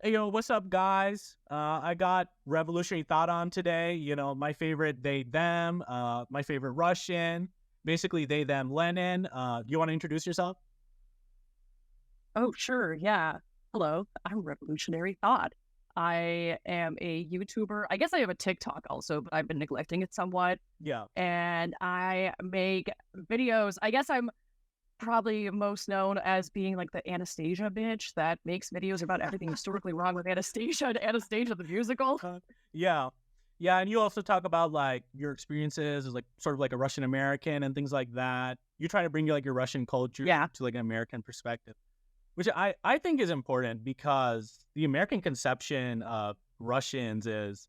Hey, yo, what's up, guys? I got revolutionary thought on today. My favorite they, them, my favorite Russian, basically they, them, Lenin. You want to introduce yourself? Oh, sure. Yeah. Hello. I'm Revolutionary Thought. I am a YouTuber. I guess I have a TikTok also, but I've been neglecting it somewhat. Yeah. And I make videos. I guess I'm probably most known as being like the Anastasia bitch that makes videos about everything historically wrong with Anastasia and Anastasia the musical. Uh, yeah. Yeah. And you also talk about like your experiences as like sort of like a Russian American and things like that. You try to bring like your Russian culture Yeah. to like an American perspective, which I think is important because the American conception of Russians is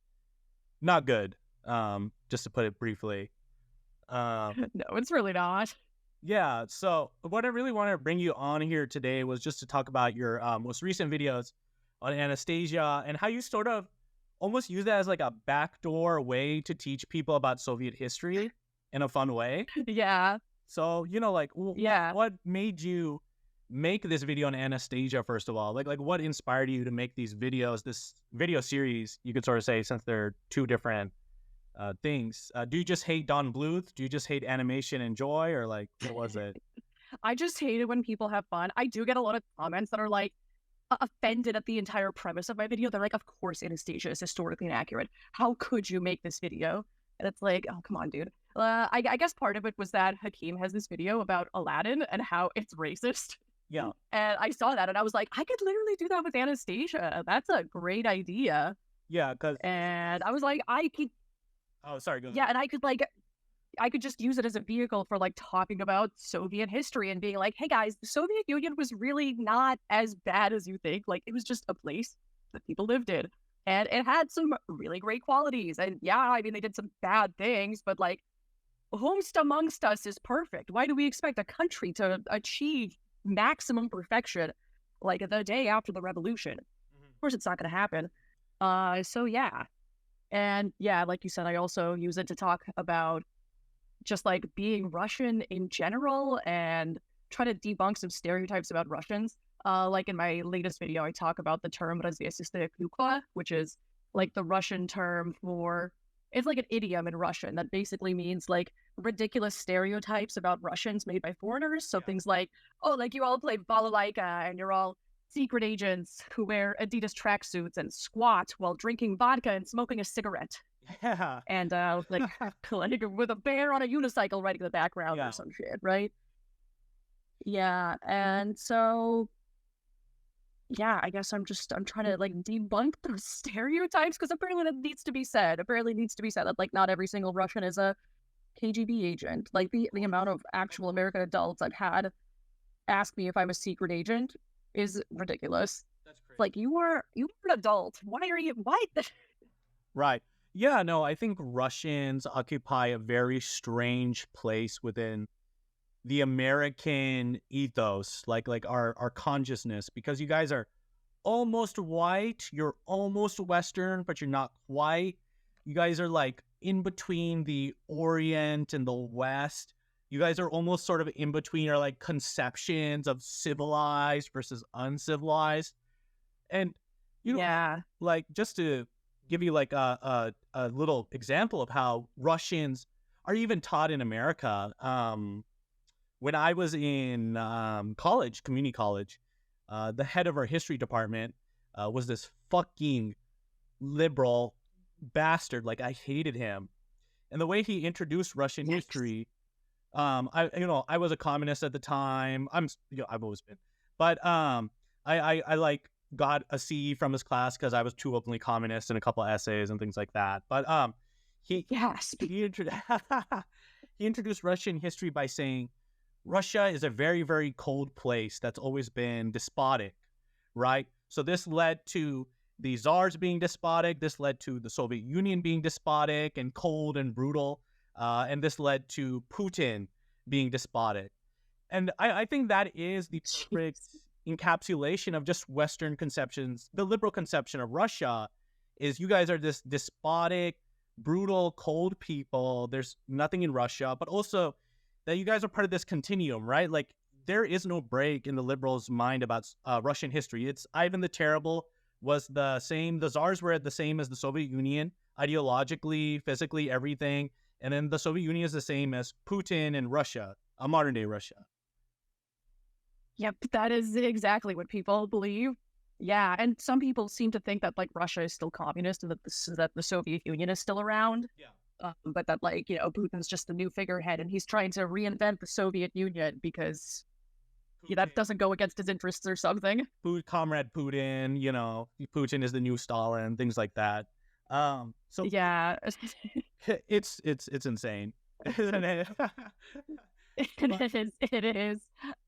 not good. Just to put it briefly. Um, No, it's really not. Yeah, so what I really wanted to bring you on here today was just to talk about your most recent videos on Anastasia and how you sort of almost use that as like a backdoor way to teach people about Soviet history in a fun way. Yeah. So, like Yeah. what made you make this video on Anastasia, first of all? Like what inspired you to make these videos, this video series, you could sort of say, since they're two different things. Do you just hate Don Bluth? Do you just hate animation and joy, or like what was it? I just hate it when people have fun. I do get a lot of comments that are like, offended at the entire premise of my video. They're like, of course Anastasia is historically inaccurate. How could you make this video? And it's like, oh, come on, dude. I guess part of it was that Hakeem has this video about Aladdin and how it's racist. Yeah, And I saw that and I was like, I could literally do that with Anastasia. That's a great idea. yeah, because And I was like, I could, oh, sorry, go ahead. yeah, and I could just use it as a vehicle for like talking about Soviet history and being like, hey guys, the Soviet Union was really not as bad as you think. Like it was just a place that people lived in. And it had some really great qualities. And yeah, I mean, they did some bad things, but like, whomst amongst us is perfect. Why do we expect a country to achieve maximum perfection like the day after the revolution? Mhm. Of course, it's not going to happen. So yeah. And yeah, like you said, I also use it to talk about just like being Russian in general and try to debunk some stereotypes about Russians. Like in my latest video, I talk about the term "разъясненная клюква," which is like the Russian term for it's like an idiom in Russian that basically means like ridiculous stereotypes about Russians made by foreigners. So Yeah. things like, oh, like you all play balalaika and you're all secret agents who wear Adidas tracksuits and squat while drinking vodka and smoking a cigarette Yeah. and like with a bear on a unicycle right in the background or Yeah. some shit, right? Yeah, and so yeah, I guess I'm trying to like debunk those stereotypes because apparently that needs to be said. Apparently it needs to be said that like not every single Russian is a KGB agent. Like the amount of actual American adults I've had ask me if I'm a secret agent is ridiculous. That's crazy. Like you are an adult. Why are you why Right. Yeah, no, I think Russians occupy a very strange place within the American ethos, like our consciousness, because you guys are almost white, you're almost Western, but you're not quite. You guys are like in between the Orient and the West. You guys are almost sort of in between our like conceptions of civilized versus uncivilized. And Yeah. like just to give you like a little example of how Russians are even taught in America. When I was in college, community college, the head of our history department was this fucking liberal bastard. Like I hated him, and the way he introduced Russian Yikes. history. I was a communist at the time. I've always been, but I like got a C from his class because I was too openly communist in a couple essays and things like that. But he Yes. he, intro- he introduced Russian history by saying Russia is a very, very cold place that's always been despotic, right? So this led to the czars being despotic. This led to the Soviet Union being despotic and cold and brutal. And this led to Putin being despotic. And I think that is the perfect Jeez. encapsulation of just Western conceptions. The liberal conception of Russia is you guys are this despotic, brutal, cold people. There's nothing in Russia, but also that you guys are part of this continuum, right? Like there is no break in the liberals' mind about Russian history. It's Ivan the Terrible was the same. The czars were the same as the Soviet Union, ideologically, physically, everything. And then the Soviet Union is the same as Putin and Russia, a modern day Russia. Yep, that is exactly what people believe. Yeah, and some people seem to think that like Russia is still communist and that the Soviet Union is still around. Yeah. But that like Putin's just the new figurehead and he's trying to reinvent the Soviet Union because that doesn't go against his interests or something. Comrade Putin, Putin is the new Stalin, things like that. So Yeah, it's insane. it is. It is.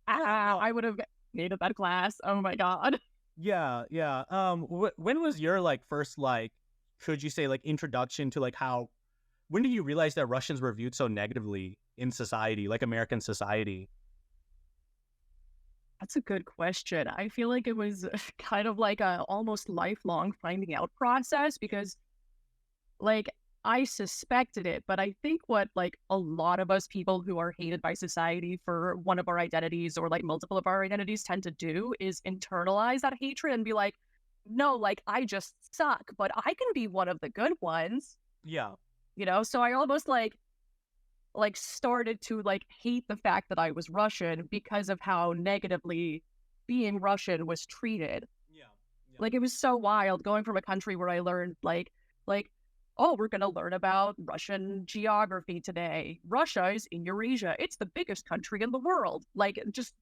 I would have hated that class. Oh my god. Yeah, yeah. When was your like first like, could you say like introduction to like how? When did you realize that Russians were viewed so negatively in society, like American society? That's a good question. I feel like it was kind of like a almost lifelong finding out process because like I suspected it, but I think what like a lot of us people who are hated by society for one of our identities or like multiple of our identities tend to do is internalize that hatred and be like, no, like I just suck, but I can be one of the good ones, Yeah, So I almost like started to like hate the fact that I was Russian because of how negatively being Russian was treated. yeah, yeah, Like it was so wild going from a country where I learned like oh, we're going to learn about Russian geography today. Russia is in Eurasia. It's the biggest country in the world. Like just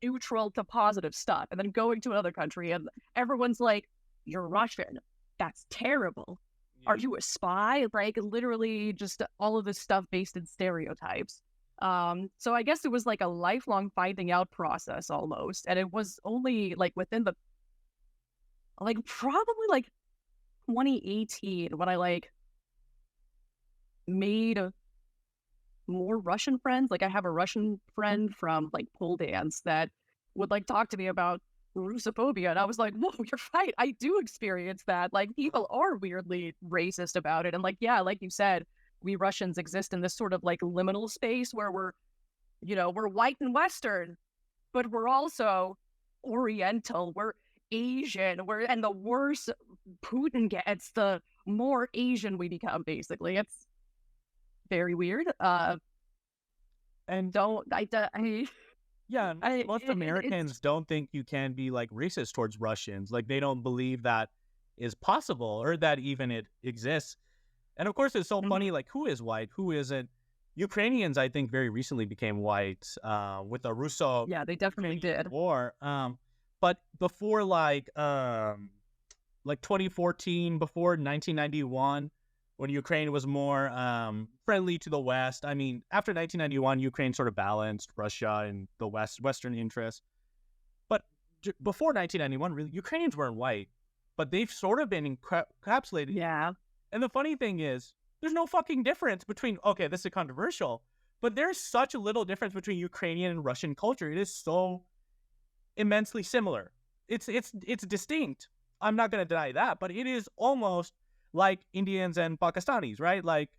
neutral to positive stuff. And then going to another country and everyone's like, "You're Russian. That's terrible. yeah. Are you a spy?" Like literally just all of this stuff based in stereotypes. So I guess it was like a lifelong finding out process almost. And it was only like within the like probably like 2018 when I like made more Russian friends. Like I have a Russian friend from like pole dance that would like talk to me about Russophobia. And I was like, whoa, you're right. I do experience that. Like people are weirdly racist about it. And like, yeah, like you said, we Russians exist in this sort of like liminal space where we're white and Western, but we're also Oriental. We're Asian. And the worse Putin gets, the more Asian we become, basically. It's very weird. And Don't I yeah, I most it, Americans don't think you can be like racist towards Russians. Like they don't believe that is possible or that even it exists. And of course, it's so Mhm. funny. Like who is white, who isn't? Ukrainians, I think, very recently became white with the Russo Yeah, they definitely did. war. But before like 2014, before 1991, when Ukraine was more friendly to the West. I mean, after 1991, Ukraine sort of balanced Russia and the Western interests. But before 1991, really, Ukrainians weren't white, but they've sort of been encapsulated. Yeah. And the funny thing is, there's no fucking difference between, okay, this is controversial, but there's such a little difference between Ukrainian and Russian culture. It is so immensely similar. It's distinct. I'm not going to deny that, but it is almost like Indians and Pakistanis, right? Like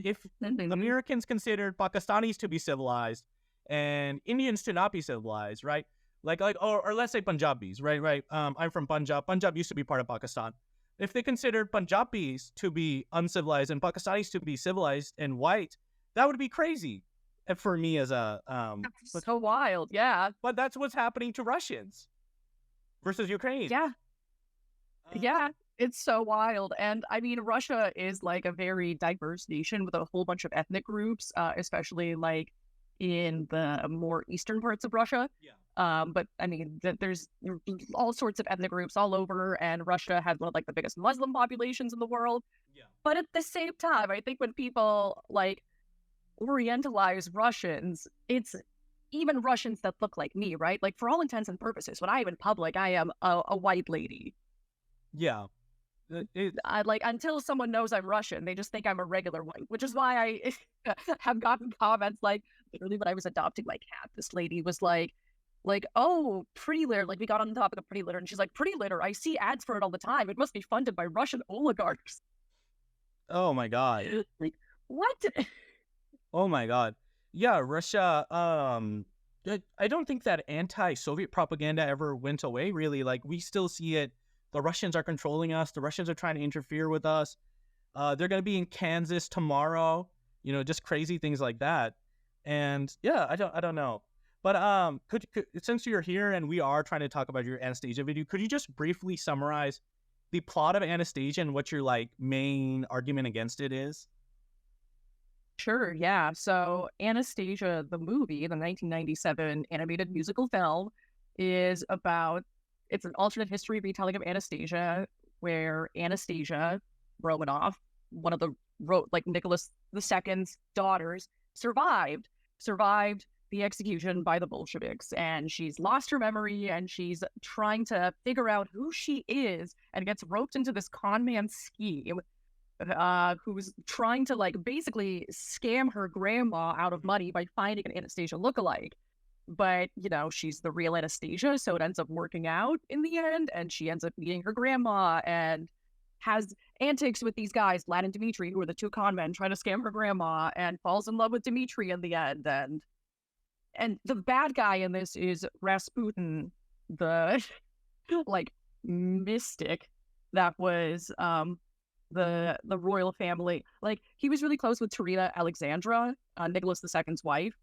if Americans considered Pakistanis to be civilized and Indians to not be civilized, right? Or let's say Punjabis, right? Right. I'm from Punjab. Punjab used to be part of Pakistan. If they considered Punjabis to be uncivilized and Pakistanis to be civilized and white, that would be crazy for me as a So wild. Yeah. but that's what's happening to Russians versus Ukraine. Yeah. Yeah. It's so wild. And I mean, Russia is like a very diverse nation with a whole bunch of ethnic groups, especially like in the more eastern parts of Russia. Yeah. But I mean, there's all sorts of ethnic groups all over, and Russia has one of like the biggest Muslim populations in the world. Yeah. But at the same time, I think when people like orientalize Russians, it's even Russians that look like me, right? Like for all intents and purposes, when I am in public, I am a white lady. Yeah. I like until someone knows I'm Russian, they just think I'm a regular white, which is why I have gotten comments like literally when I was adopting my cat, this lady was like, oh, pretty litter. Like we got on the topic of pretty litter, and she's like, pretty litter. I see ads for it all the time. It must be funded by Russian oligarchs. Oh my god. Like what? Oh my god. Yeah, Russia. I don't think that anti-Soviet propaganda ever went away. Really, like we still see it the Russians are controlling us. The Russians are trying to interfere with us. They're going to be in Kansas tomorrow. Just crazy things like that. And yeah, I don't know. But since you're here and we are trying to talk about your Anastasia video, could you just briefly summarize the plot of Anastasia and what your like main argument against it is? Sure, yeah. So Anastasia, the movie, the 1997 animated musical film, is about it's an alternate history retelling of Anastasia, where Anastasia Romanoff, one of the like Nicholas II's daughters, survived the execution by the Bolsheviks, and she's lost her memory, and she's trying to figure out who she is, and gets roped into this con man scheme who's trying to like basically scam her grandma out of money by finding an Anastasia lookalike. But, she's the real Anastasia, so it ends up working out in the end, and she ends up meeting her grandma and has antics with these guys, Vlad and Dmitri, who are the two con men trying to scam her grandma, and falls in love with Dmitri in the end. And the bad guy in this is Rasputin, the like mystic that was the royal family. Like, he was really close with Terina Alexandra, Nicholas II's wife,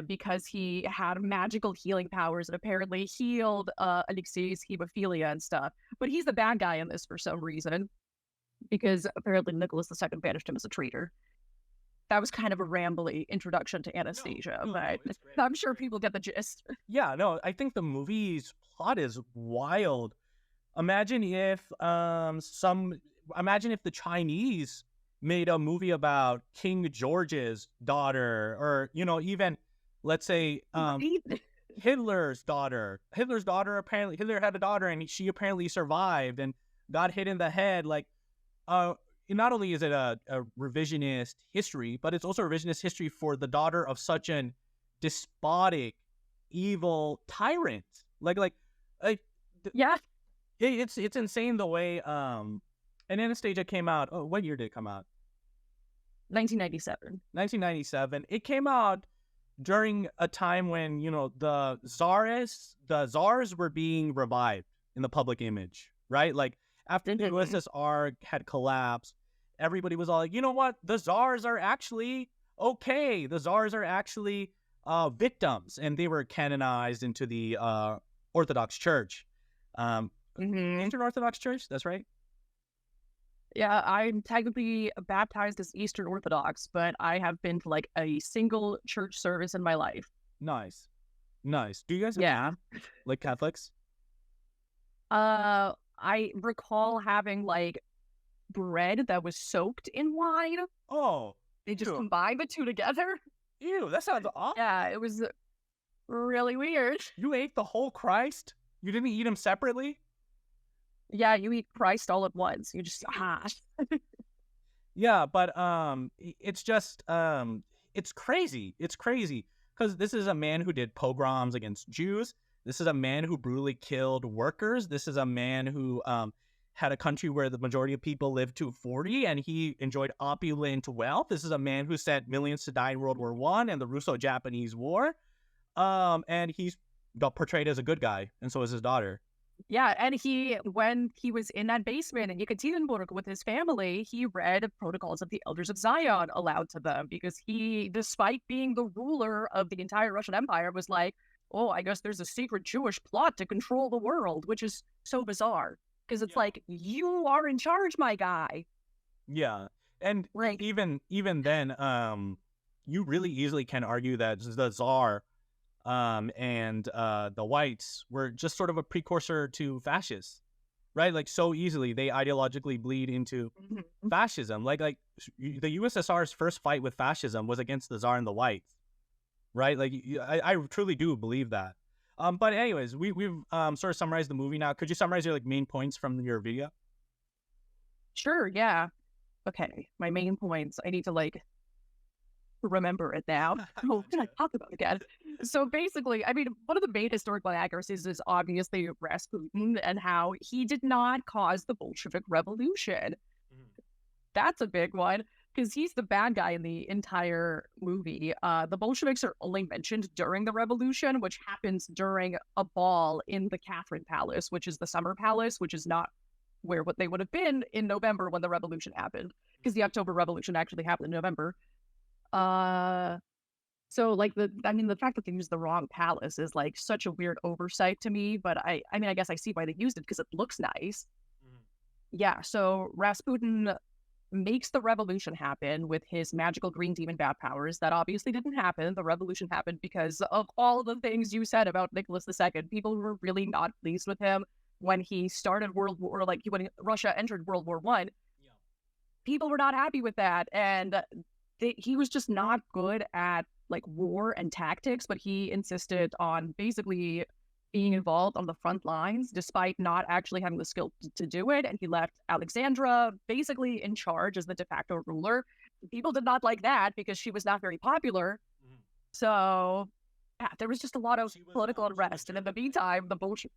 because he had magical healing powers and apparently healed Alexei's hemophilia and stuff. But he's the bad guy in this for some reason, because apparently Nicholas II banished him as a traitor. That was kind of a rambly introduction to Anastasia, but I'm sure people get the gist. Yeah, no, I think the movie's plot is wild. Imagine if imagine if the Chinese made a movie about King George's daughter, or even let's say Hitler's daughter. Apparently Hitler had a daughter, and she apparently survived and got hit in the head. Like, not only is it a revisionist history, but it's also a revisionist history for the daughter of such an despotic, evil tyrant. Yeah, it's insane the way and Anastasia came out. Oh, what year did it come out? 1997. 1997. It came out during a time when the czars were being revived in the public image, right? Like, after the USSR had collapsed, everybody was all like, you know what? The czars are actually okay. The czars are actually victims, and they were canonized into the Orthodox Church. Eastern Orthodox Church, that's right. Yeah, I'm technically baptized as Eastern Orthodox, but I have been to like a single church service in my life. Nice. Do you guys have like Catholics? I recall having like bread that was soaked in wine. Oh, they just combined the two together. Ew, that sounds awful. Yeah, it was really weird. You ate the whole Christ? You didn't eat him separately? Yeah, you eat Christ all at once. You just Yeah, but it's just it's crazy. It's crazy because this is a man who did pogroms against Jews. This is a man who brutally killed workers. This is a man who had a country where the majority of people lived to 40, and he enjoyed opulent wealth. This is a man who sent millions to die in World War I and the Russo-Japanese War. And he's portrayed as a good guy, and so is his daughter. Yeah, and when he was in that basement in Yekaterinburg with his family, he read Protocols of the Elders of Zion aloud to them, because he, despite being the ruler of the entire Russian Empire, was like, oh, I guess there's a secret Jewish plot to control the world, which is so bizarre, because it's like, you are in charge, my guy. Yeah, and even then, you really easily can argue that the Tsar and the whites were just sort of a precursor to fascists, right? Like, so easily they ideologically bleed into fascism. Like the USSR's first fight with fascism was against the Tsar and the whites, right? Like, I truly do believe that. But anyways, we've sort of summarized the movie now. Could you summarize your main points from your video? Sure, yeah. Okay, my main points. I need to remember it now. What can I talk about again? So basically, I mean, one of the main historical inaccuracies is obviously Rasputin and how he did not cause the Bolshevik Revolution. That's a big one, because he's the bad guy in the entire movie. The Bolsheviks are only mentioned during the revolution, which happens during a ball in the Catherine Palace, which is the summer palace, which is not where what they would have been in November when the revolution happened, because the October Revolution actually happened in November. Uh, so like the fact that they used the wrong palace is like such a weird oversight to me. But I mean, I guess I see why they used it because it looks nice. Mhm. Yeah. So Rasputin makes the revolution happen with his magical green demon bat powers. That obviously didn't happen. The revolution happened because of all the things you said about Nicholas II. People were really not pleased with him when he started World War, like when Russia entered World War One. Yeah. People were not happy with that, and he was just not good at like war and tactics. But he insisted on basically being involved on the front lines despite not actually having the skill to do it. And he left Alexandra basically in charge as the de facto ruler. People did not like that because she was not very popular. Mhm. So yeah, there was just a lot of political She was unrest. And in the German, right? meantime, the bullshit.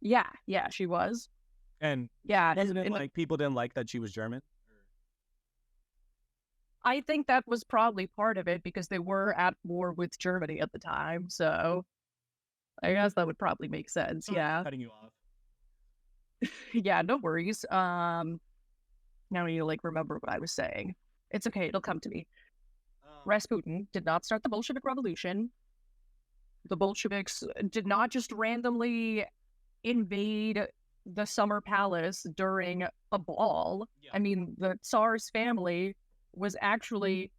Yeah, yeah, she was. And Yeah, isn't it like people didn't like that she was German? I think that was probably part of it because they were at war with Germany at the time. So I guess that would probably make sense. Sorry for Yeah. cutting you off. Yeah, no worries. Now I need to like remember what I was saying. It's okay, it'll come to me. Um, Rasputin did not start the Bolshevik Revolution. The Bolsheviks did not just randomly invade the summer palace during a ball. yeah. I mean, the Tsar's family was actually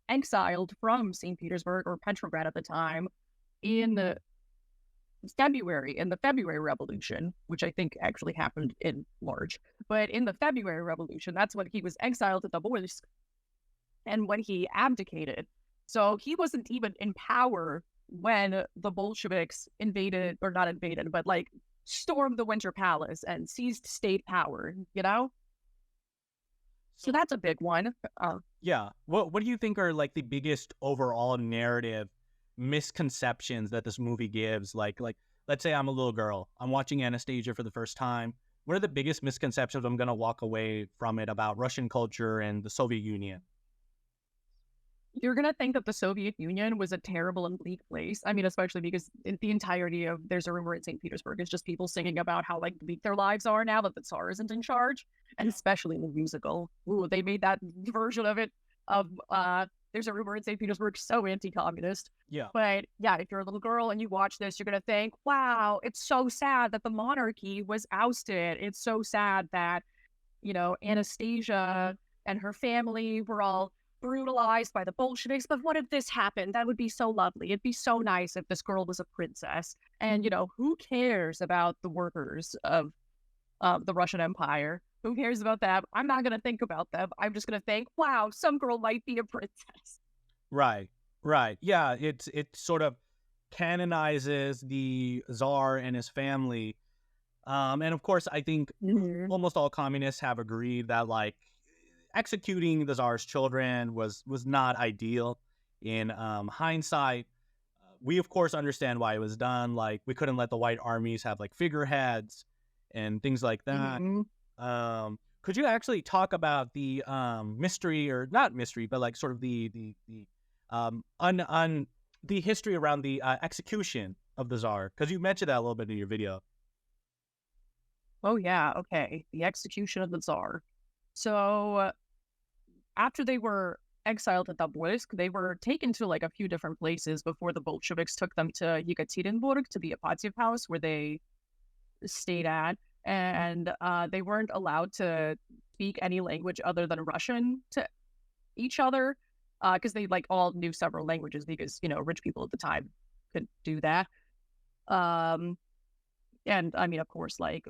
exiled from St. Petersburg or Petrograd at the time in the February Revolution, which I think actually happened in March. But in the February Revolution, that's when he was exiled to Tobolsk and when he abdicated. So he wasn't even in power when the Bolsheviks invaded, or not invaded, but like stormed the Winter Palace and seized state power, you know? So So that's a big one. yeah, what do you think are like the biggest overall narrative misconceptions that this movie gives? Like let's say I'm a little girl, I'm watching Anastasia for the first time. What are the biggest misconceptions I'm gonna walk away from it about Russian culture and the Soviet Union? You're going to think that the Soviet Union was a terrible and bleak place. I mean, especially because the entirety of There's a Rumor in St. Petersburg is just people singing about how like bleak their lives are now that the Tsar isn't in charge. And Yeah. especially in the musical. Ooh, they made that version of it of There's a Rumor in St. Petersburg so anti-communist. Yeah. But yeah, if you're a little girl and you watch this, you're going to think, wow, it's so sad that the monarchy was ousted. It's so sad that, Anastasia and her family were all brutalized by the Bolsheviks. But what if this happened? That would be so lovely. It'd be so nice if this girl was a princess. And, who cares about the workers of the Russian Empire? Who cares about them? I'm not going to think about them. I'm just going to think, wow, some girl might be a princess. Right. Right. Yeah, it sort of canonizes the Tsar and his family. And of course, I think Mhm. almost all communists have agreed that like executing the Tsar's children was not ideal. In hindsight, we of course understand why it was done. Like we couldn't let the white armies have like figureheads and things like that. Mhm. Could you actually talk about the mystery, or not mystery, but like sort of the on the history around the execution of the Tsar? Because you mentioned that a little bit in your video. Oh, yeah. Okay. The execution of the Tsar. So after they were exiled at Tobolsk, they were taken to like a few different places before the Bolsheviks took them to Yekaterinburg, to the Apatiev house where they stayed at. And they weren't allowed to speak any language other than Russian to each other because they like all knew several languages because, rich people at the time could do that. Um, and I mean, of course, like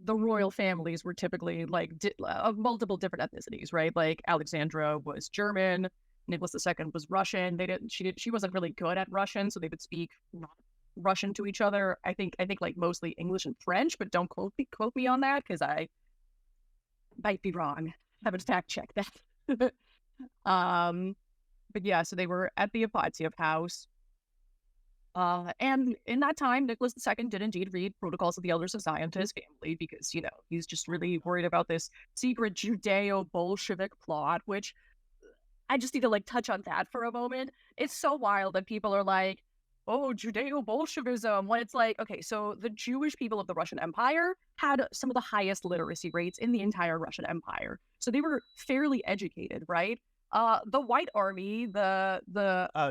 the royal families were typically like of multiple different ethnicities, right? Like Alexandra was German, Nicholas II was Russian. She wasn't really good at Russian, so they would speak not Russian to each other. I think like mostly English and French, but don't quote me on that because I might be wrong. Haven't fact checked that. um, but yeah, so they were at the Apatiev house. And in that time, Nicholas II did indeed read Protocols of the Elders of Zion to his family because, he's just really worried about this secret Judeo-Bolshevik plot, which I just need to like touch on that for a moment. It's so wild that people are like, oh, Judeo-Bolshevism, when it's like, okay, so the Jewish people of the Russian Empire had some of the highest literacy rates in the entire Russian Empire. So they were fairly educated, right? The White Army, the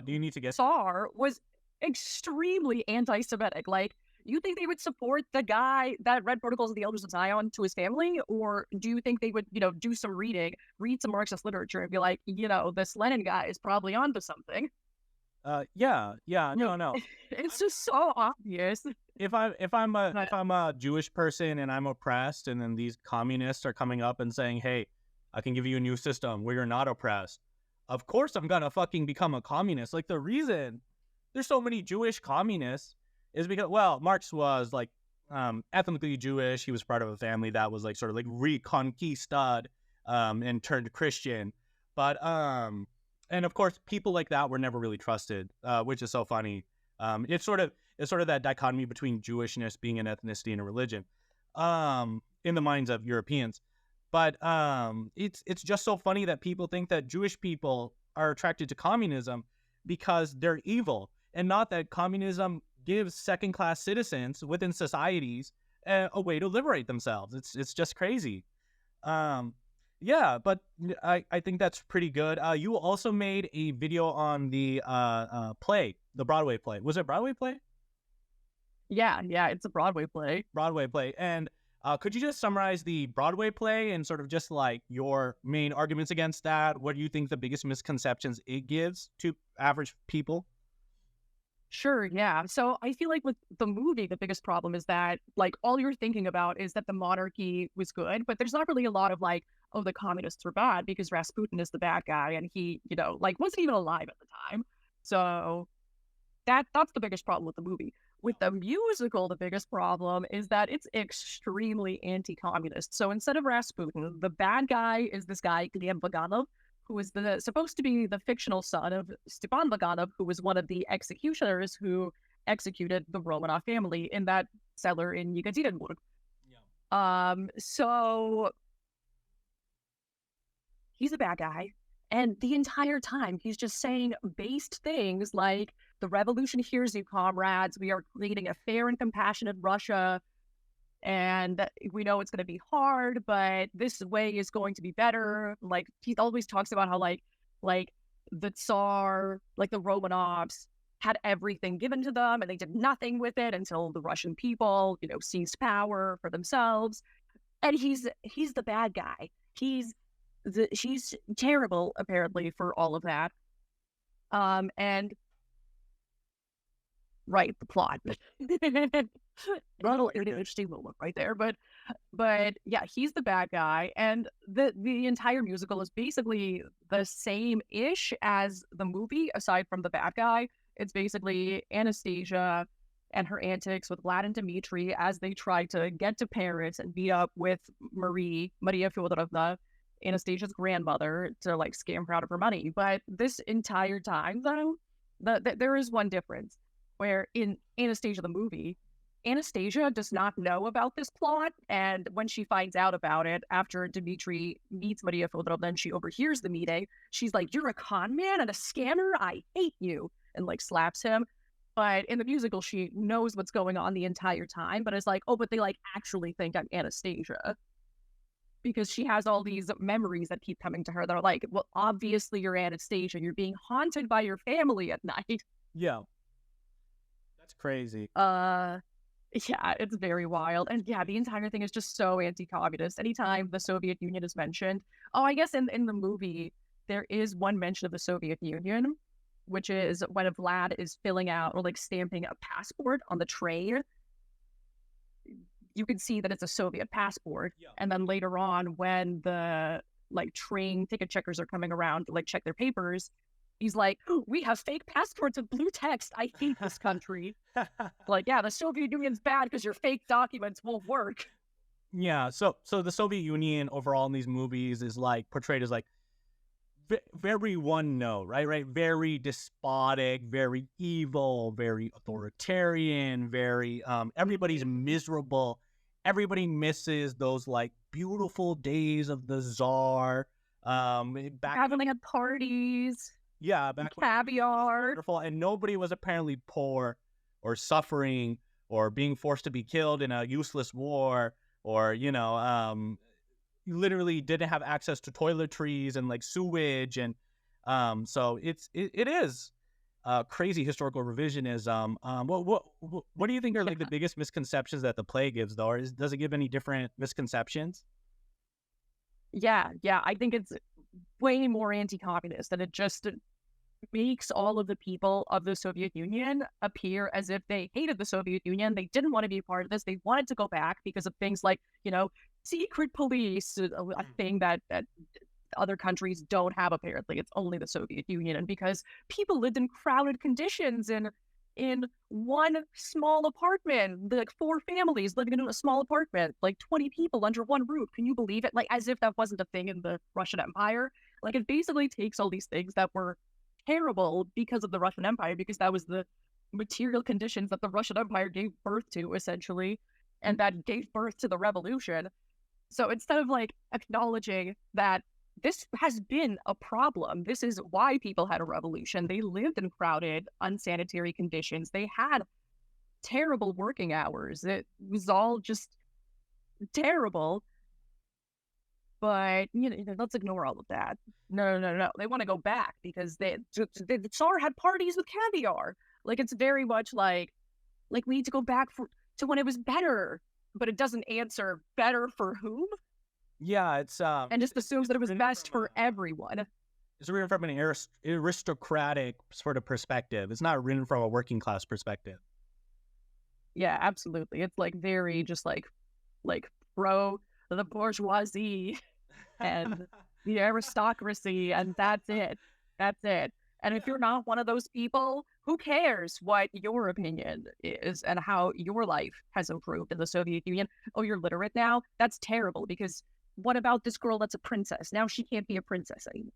Do you need to get Tsar was extremely anti-Semitic. Like, you think they would support the guy that read Protocols of the Elders of Zion to his family? Or do you think they would, do some reading, read some Marxist literature and be like, this Lenin guy is probably onto something? yeah, no. It's just so obvious. If I'm a Jewish person and I'm oppressed, and then these communists are coming up and saying, "Hey, I can give you a new system where you're not oppressed," of course I'm gonna fucking become a communist. Like, the reason there's so many Jewish communists is because, well, Marx was like ethnically Jewish. He was part of a family that was like sort of like reconquistad and turned Christian, but and of course, people like that were never really trusted, which is so funny. It's sort of that dichotomy between Jewishness being an ethnicity and a religion, in the minds of Europeans. But it's just so funny that people think that Jewish people are attracted to communism because they're evil, and not that communism gives second-class citizens within societies a way to liberate themselves. It's just crazy. Um, yeah, but I think that's pretty good. You also made a video on the play, the Broadway play. Was it Broadway play? Yeah, it's a Broadway play. Broadway play. And could you just summarize the Broadway play and sort of just like your main arguments against that? What do you think the biggest misconceptions it gives to average people? Sure, yeah. So I feel like with the movie, the biggest problem is that like all you're thinking about is that the monarchy was good, but there's not really a lot of like, oh, the communists were bad because Rasputin is the bad guy and he, like wasn't even alive at the time. So that's the biggest problem with the movie. With the musical, the biggest problem is that it's extremely anti-communist. So instead of Rasputin, the bad guy is this guy, Gleb Vaganov, who is supposed to be the fictional son of Stepan Vaganov, who was one of the executioners who executed the Romanov family in that cellar in Yekaterinburg. So he's a bad guy. And the entire time, he's just saying based things like, the revolution hears you, comrades. We are creating a fair and compassionate Russia. And we know it's going to be hard, but this way is going to be better. Like, he always talks about how, like the Tsar, like the Romanovs, had everything given to them and they did nothing with it until the Russian people, seized power for themselves. And he's the bad guy. She's terrible, apparently, for all of that. And right, the plot. Not an interesting moment right there, but yeah, he's the bad guy, and the entire musical is basically the same-ish as the movie, aside from the bad guy. It's basically Anastasia and her antics with Vlad and Dmitri as they try to get to Paris and meet up with Maria Fyodorovna, Anastasia's grandmother, to like scam her out of her money. But this entire time, though, there is one difference, where in Anastasia the movie, Anastasia does not know about this plot, and when she finds out about it after Dmitri meets Maria Fyodorovna and she overhears the meeting, she's like, "You're a con man and a scammer, I hate you," and like slaps him. But in the musical, she knows what's going on the entire time, but it's like, oh, but they like actually think I'm Anastasia, because she has all these memories that keep coming to her that are like, well, obviously you're Anastasia, you're being haunted by your family at night. Yeah. That's crazy. Yeah, it's very wild. And yeah, the entire thing is just so anti-communist. Anytime the Soviet Union is mentioned, oh, I guess in the movie, there is one mention of the Soviet Union, which is when Vlad is filling out or like stamping a passport on the train. You can see that it's a Soviet passport. Yeah. And then later on, when the like train ticket checkers are coming around to like check their papers, he's like, oh, "We have fake passports with blue text. I hate this country." Like, yeah, the Soviet Union's bad because your fake documents won't work. Yeah, so the Soviet Union overall in these movies is like portrayed as like very one note, right? Very despotic, very evil, very authoritarian, very everybody's miserable. Everybody misses those like beautiful days of the Tsar. Having like parties. Yeah, back when Caviar. wonderful, and nobody was apparently poor or suffering or being forced to be killed in a useless war, or you literally didn't have access to toiletries and like sewage, and so it is crazy historical revisionism. What do you think are like the Yeah. biggest misconceptions that the play gives, though? Or does it give any different misconceptions? Yeah, yeah. I think it's way more anti-communist, and it just makes all of the people of the Soviet Union appear as if they hated the Soviet Union. They didn't want to be a part of this. They wanted to go back because of things like, secret police, a thing that other countries don't have, apparently. It's only the Soviet Union. And because people lived in crowded conditions in one small apartment, like four families living in a small apartment, like 20 people under one roof. Can you believe it? Like, as if that wasn't a thing in the Russian Empire. Like, it basically takes all these things that were terrible because of the Russian Empire, because that was the material conditions that the Russian Empire gave birth to, essentially, and that gave birth to the revolution. So instead of like acknowledging that this has been a problem, this is why people had a revolution. They lived in crowded, unsanitary conditions. They had terrible working hours. It was all just terrible. But let's ignore all of that. No, no, no. They want to go back because the Tsar had parties with caviar. Like, it's very much like we need to go back to when it was better, but it doesn't answer better for whom, Yeah, it's and just assumes that it was written best from for everyone. it's written from an aristocratic sort of perspective. It's not written from a working class perspective. Yeah, absolutely. It's like very just like pro the bourgeoisie and the aristocracy, and that's it. That's it. And if you're not one of those people, who cares what your opinion is and how your life has improved in the Soviet Union? Oh, you're literate now? That's terrible, because what about this girl that's a princess? Now she can't be a princess anymore.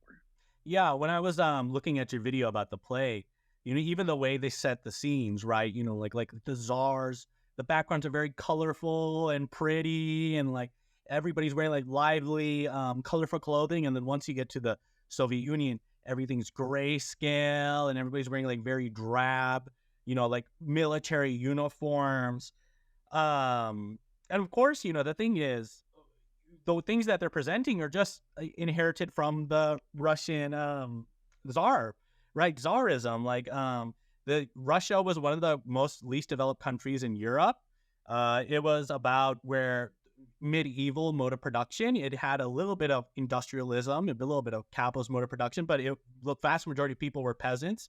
Yeah, when I was looking at your video about the play, even the way they set the scenes, right? Like the czars, the backgrounds are very colorful and pretty, and like everybody's wearing like lively, colorful clothing. And then once you get to the Soviet Union, everything's grayscale, and everybody's wearing like very drab, like military uniforms. And of course, the thing is, the things that they're presenting are just inherited from the Russian czar, right? Tsarism. Like the Russia was one of the most least developed countries in Europe. It was about where medieval mode of production. It had a little bit of industrialism, a little bit of capitalist mode of production, but the vast majority of people were peasants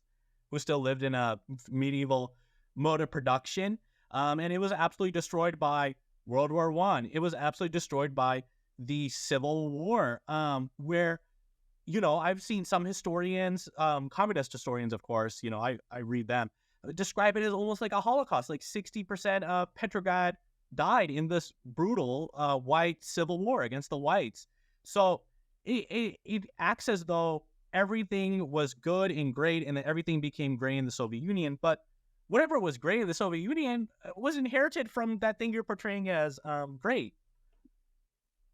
who still lived in a medieval mode of production. And it was absolutely destroyed by World War I. It was absolutely destroyed by the Civil War, where, I've seen some historians, communist historians, of course, I read them, describe it as almost like a Holocaust. Like 60% of Petrograd died in this brutal white civil war against the whites. So it acts as though everything was good and great, and that everything became great in the Soviet Union. But whatever was great in the Soviet Union was inherited from that thing you're portraying as great.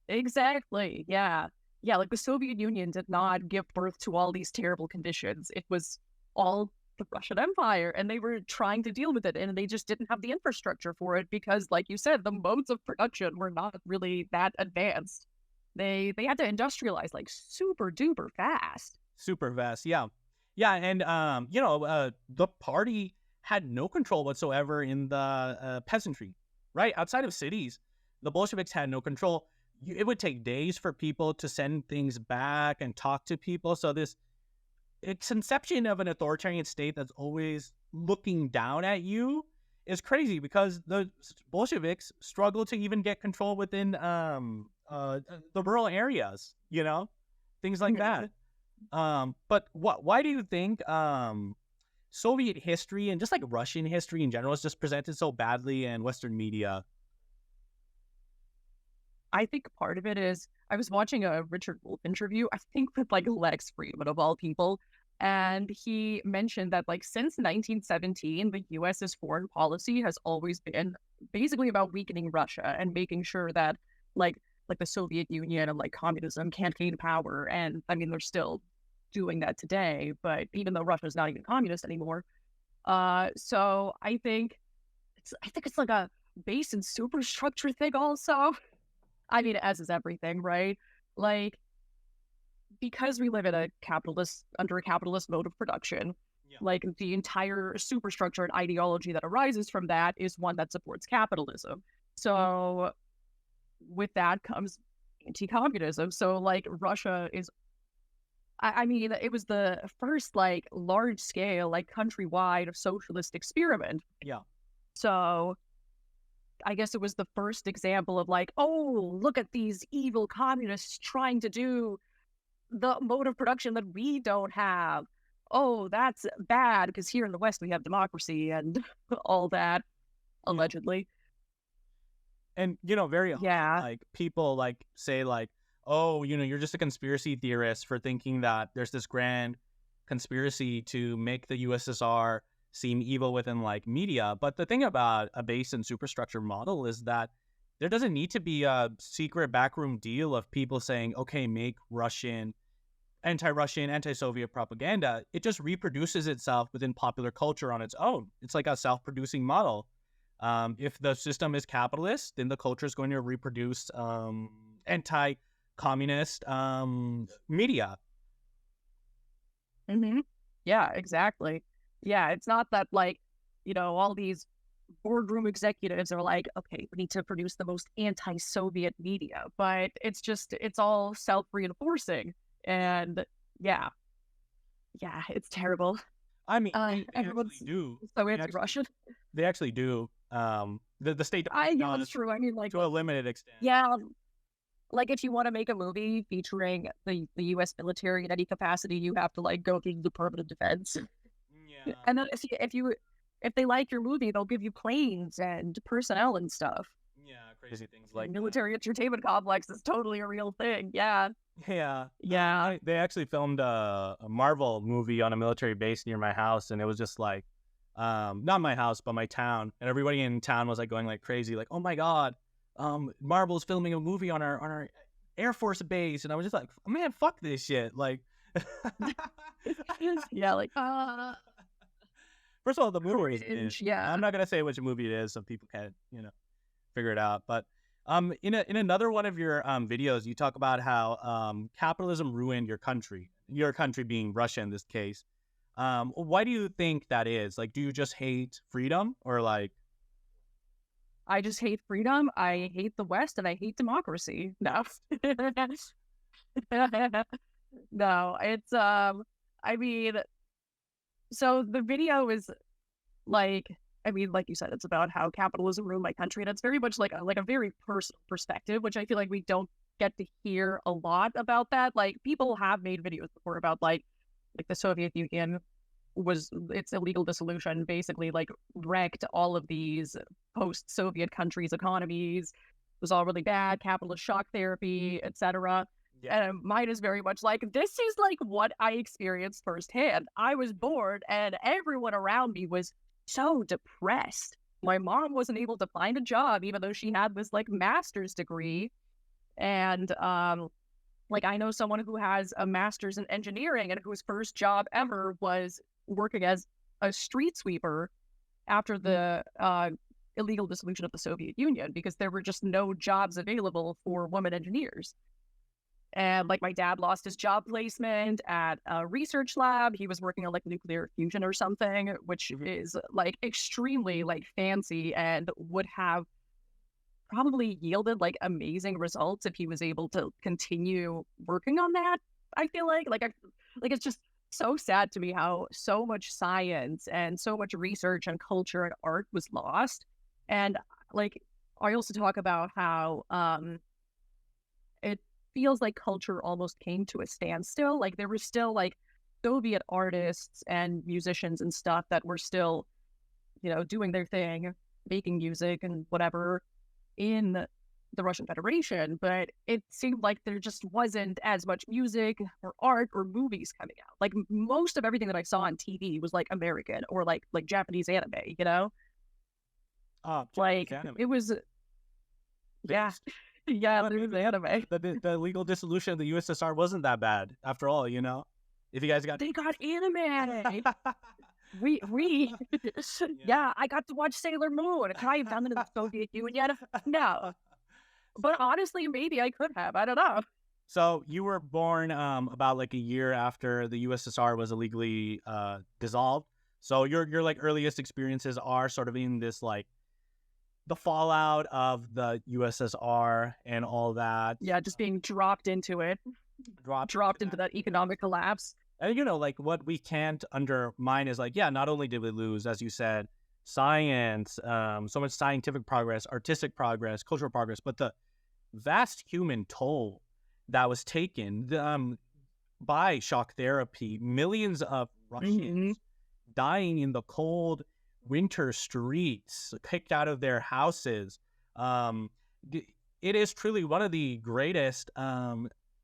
Exactly. Yeah. Yeah, like the Soviet Union did not give birth to all these terrible conditions. It was all the Russian Empire, and they were trying to deal with it, and they just didn't have the infrastructure for it because, like you said, the modes of production were not really that advanced. They had to industrialize like super duper fast. Super vast, yeah. Yeah, and the party had no control whatsoever in the peasantry, right? Outside of cities, the Bolsheviks had no control. It would take days for people to send things back and talk to people. So this conception of an authoritarian state that's always looking down at you is crazy, because the Bolsheviks struggle to even get control within the rural areas, things like that. But why do you think Soviet history and just like Russian history in general is just presented so badly in Western media? I think part of it is I was watching a Richard Wolff interview, I think with like Lex Friedman of all people, and he mentioned that like since 1917, the US's foreign policy has always been basically about weakening Russia and making sure that like the Soviet Union and like communism can't gain power. And I mean, they're still doing that today. But even though Russia's not even communist anymore, so I think it's like a base and superstructure thing also. I mean, as is everything, right? Like, because we live in a under a capitalist mode of production, Yeah. like the entire superstructure and ideology that arises from that is one that supports capitalism. So with that comes anti-communism. So like Russia is, I mean, it was the first like large scale, like countrywide socialist experiment. Yeah. So I guess it was the first example of like, oh, look at these evil communists trying to do the mode of production that we don't have. Oh, that's bad because here in the West we have democracy and all that, Yeah. allegedly. And, very often, Yeah. like, people, like, say, like, oh, you're just a conspiracy theorist for thinking that there's this grand conspiracy to make the USSR seem evil within, like, media. But the thing about a base and superstructure model is that there doesn't need to be a secret backroom deal of people saying, okay, make anti-Russian, anti-Soviet propaganda. It just reproduces itself within popular culture on its own. It's like a self-producing model. If the system is capitalist, then the culture is going to reproduce anti-communist media. Hmm. Yeah, exactly. Yeah, it's not that like, all these boardroom executives are like, okay, we need to produce the most anti-Soviet media, but it's all self-reinforcing. And yeah, yeah, it's terrible. I mean, they actually Everyone's do. so They actually, anti-Russian. they actually do. The State I Department Yeah, that's does true. I mean, like, to a limited extent. yeah, like if you want to make a movie featuring the U.S. military in any capacity, you have to like go through the Department of Defense. Yeah. And then if they like your movie, they'll give you planes and personnel and stuff. Yeah, crazy things like that. Military entertainment complex is totally a real thing. Yeah. Yeah. Yeah. They actually filmed a Marvel movie on a military base near my house, and it was just like, not my house, but my town, and everybody in town was like going like crazy, like, oh my god, Marvel's filming a movie on our Air Force base, and I was just like, man, fuck this shit, like. Yeah, like First of all, the movie cringe. Yeah. I'm not gonna say which movie it is, so people can figure it out. But in another one of your videos, you talk about how capitalism ruined your country being Russia in this case. Why do you think that is? Like, do you just hate freedom, or like? I just hate freedom. I hate the West, and I hate democracy. No. No, it's I mean, so the video is like, I mean, like you said, it's about how capitalism ruined my country, and it's very much like a very personal perspective, which I feel like we don't get to hear a lot about that. Like people have made videos before about like the Soviet Union was its illegal dissolution basically like wrecked all of these post-Soviet countries' economies. It was all really bad, capitalist shock therapy, etc. Yeah. And mine is very much like, this is like what I experienced firsthand. I was bored and everyone around me was so depressed. My mom wasn't able to find a job, even though she had this like master's degree. And like I know someone who has a master's in engineering and whose first job ever was working as a street sweeper after the illegal dissolution of the Soviet Union, because there were just no jobs available for women engineers. And like my dad lost his job placement at a research lab. He was working on like nuclear fusion or something, which is like extremely like fancy and would have probably yielded like amazing results if he was able to continue working on that. I feel like it's just so sad to me how so much science and so much research and culture and art was lost. And like I also talk about how it feels like culture almost came to a standstill. Like there were still like Soviet artists and musicians and stuff that were still, doing their thing, making music and whatever in the Russian Federation, but it seemed like there just wasn't as much music or art or movies coming out. Like most of everything that I saw on TV was like American or like Japanese anime, like Anime. it was, yeah, yeah, there was anime. The legal dissolution of the USSR wasn't that bad after all. If you guys got, They got anime. We yeah. yeah, I got to watch Sailor Moon. Can I have done it in the Soviet Union? No. But So, honestly, maybe I could have. I don't know. so you were born about like a year after the USSR was illegally dissolved. So your like earliest experiences are sort of in this like the fallout of the USSR and all that. Yeah, just being dropped into it, Dropped into dropped into that. that economic collapse. And like what we can't undermine is like, yeah, not only did we lose, as you said, science, so much scientific progress, artistic progress, cultural progress, but the vast human toll that was taken by shock therapy, millions of Hmm. Russians dying in the cold winter streets, kicked out of their houses. Um, it is truly one of the greatest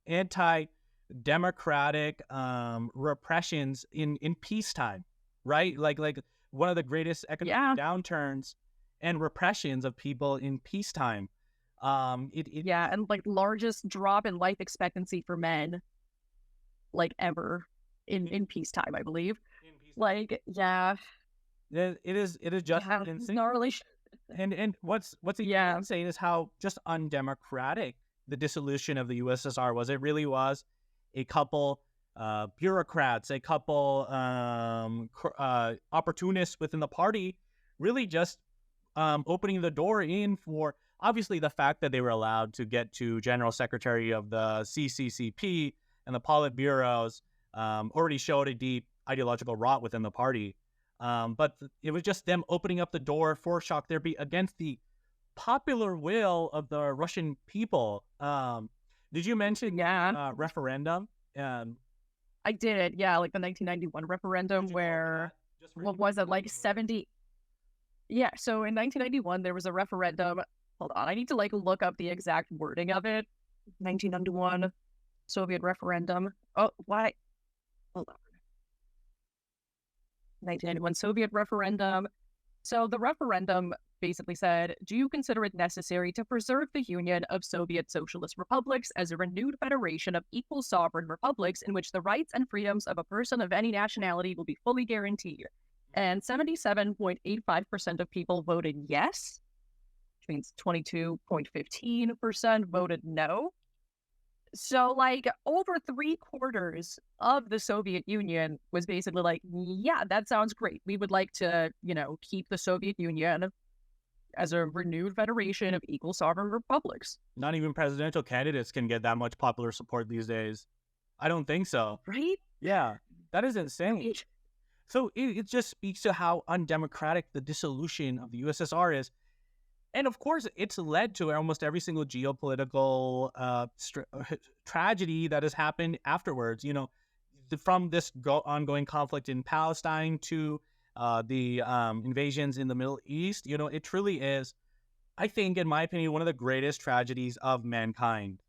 anti-democratic repressions in peacetime, right? Like one of the greatest economic Yeah, downturns and repressions of people in peacetime. It yeah, and like largest drop in life expectancy for men like ever in peacetime, I believe. in peacetime. Like, yeah, It is just yeah, insane. gnarly. And what's even more Yeah, insane is how just undemocratic the dissolution of the USSR was. It really was a couple bureaucrats, a couple opportunists within the party, really just opening the door in for obviously the fact that they were allowed to get to general secretary of the CCCP and the Politburos already showed a deep ideological rot within the party. But it was just them opening up the door for shock therapy against the popular will of the Russian people. Did you mention yeah, referendum? Um, I did. Yeah, like the 1991 could referendum you go over where, that just for what anyone was it, who's like unfamiliar? 70? Yeah, so in 1991, there was a referendum. Hold on, I need to like look up the exact wording of it. 1991 Soviet referendum. Oh, why? Hold on. 1991 Soviet referendum. So the referendum basically said, do you consider it necessary to preserve the union of Soviet socialist republics as a renewed federation of equal sovereign republics in which the rights and freedoms of a person of any nationality will be fully guaranteed? And 77.85% of people voted yes, which means 22.15% voted no. So, like, over three quarters of the Soviet Union was basically like, yeah, that sounds great. We would like to, keep the Soviet Union as a renewed federation of equal sovereign republics. Not even presidential candidates can get that much popular support these days. I don't think so. Right? Yeah, that is insane. Right. So it just speaks to how undemocratic the dissolution of the USSR is. And of course, it's led to almost every single geopolitical tragedy that has happened afterwards. From this ongoing conflict in Palestine to the invasions in the Middle East, it truly is, I think, in my opinion, one of the greatest tragedies of mankind.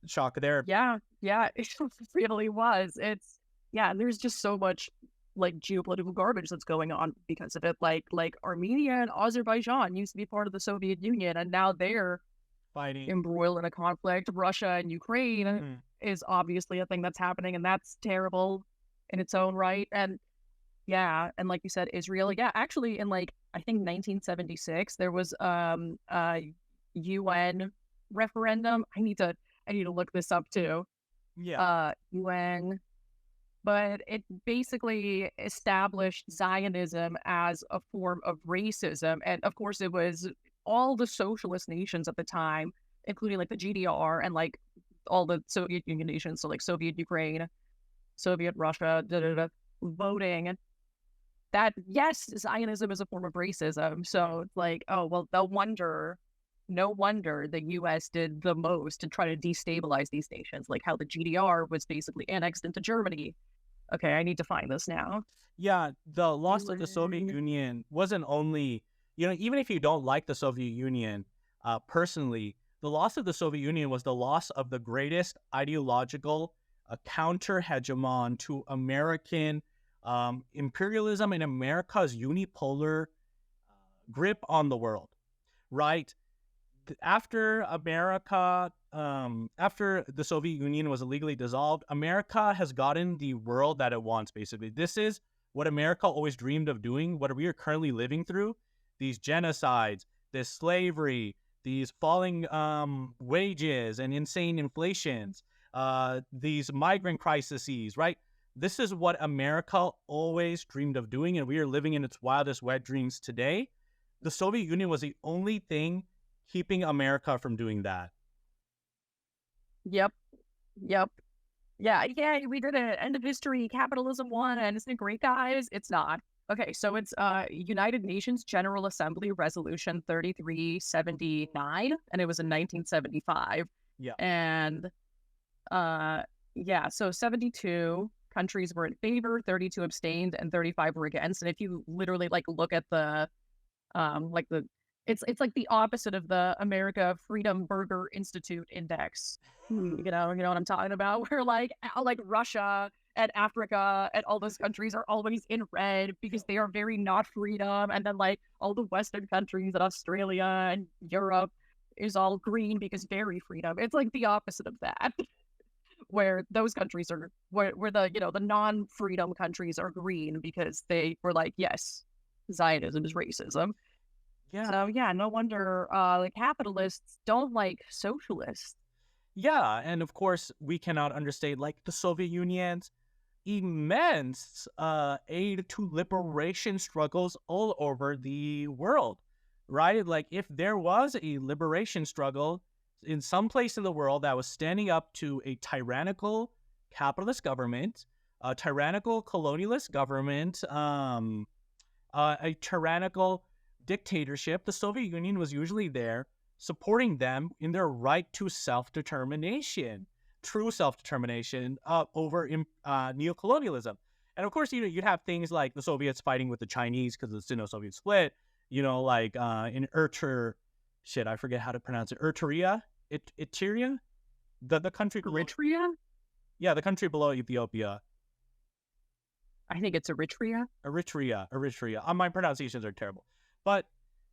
Shock there. Yeah. Yeah. It really was. Yeah, and there's just so much like geopolitical garbage that's going on because of it. Like Armenia and Azerbaijan used to be part of the Soviet Union, and now they're Fighting. embroiled in a conflict. Russia and Ukraine Mhm. is obviously a thing that's happening, and that's terrible in its own right. And yeah, and like you said, Israel. Yeah, actually, in like I think 1976, there was a UN referendum. I need to look this up too. Yeah. UN, but it basically established Zionism as a form of racism, and of course, it was all the socialist nations at the time, including like the GDR and like all the Soviet Union nations, so like Soviet Ukraine, Soviet Russia, voting that yes, Zionism is a form of racism. So it's like, oh well, no wonder the U.S. did the most to try to destabilize these nations, like how the GDR was basically annexed into Germany. Okay, I need to find this now. Yeah, the loss of the Soviet UN. Union wasn't only, even if you don't like the Soviet Union personally, the loss of the Soviet Union was the loss of the greatest ideological counter hegemon to American imperialism and America's unipolar grip on the world, right? after America, after the Soviet Union was illegally dissolved, America has gotten the world that it wants, basically. This is what America always dreamed of doing, what we are currently living through. These genocides, this slavery, these falling wages and insane inflations, these migrant crises, right? This is what America always dreamed of doing, and we are living in its wildest wet dreams today. The Soviet Union was the only thing keeping America from doing that. Yep. Yep. Yeah, we did an end of history capitalism one, and isn't it great, guys? It's not. Okay, so it's United Nations General Assembly Resolution 3379, and it was in 1975. Yeah. And yeah, so 72 countries were in favor, 32 abstained, and 35 were against. And if you literally like look at the like the it's like the opposite of the America Freedom Burger Institute Index. You know what I'm talking about? Where like Russia and Africa and all those countries are always in red because they are very not freedom. And then like all the Western countries and Australia and Europe is all green because very freedom. It's like the opposite of that. Where those countries are where the the non-freedom countries are green because they were like, yes, Zionism is racism. Yeah. So yeah, no wonder like capitalists don't like socialists. Yeah. And of course, we cannot understate like the Soviet Union's immense aid to liberation struggles all over the world, right? Like if there was a liberation struggle in some place in the world that was standing up to a tyrannical capitalist government, a tyrannical colonialist government, a tyrannical dictatorship, the Soviet Union was usually there supporting them in their right to self-determination, true self-determination over neocolonialism. And of course, you'd have things like the Soviets fighting with the Chinese because of the Sino-Soviet split, like in shit, I forget how to pronounce it. Eritrea? The country. Eritrea? Yeah, the country below Ethiopia. I think it's Eritrea. Eritrea. My pronunciations are terrible. But,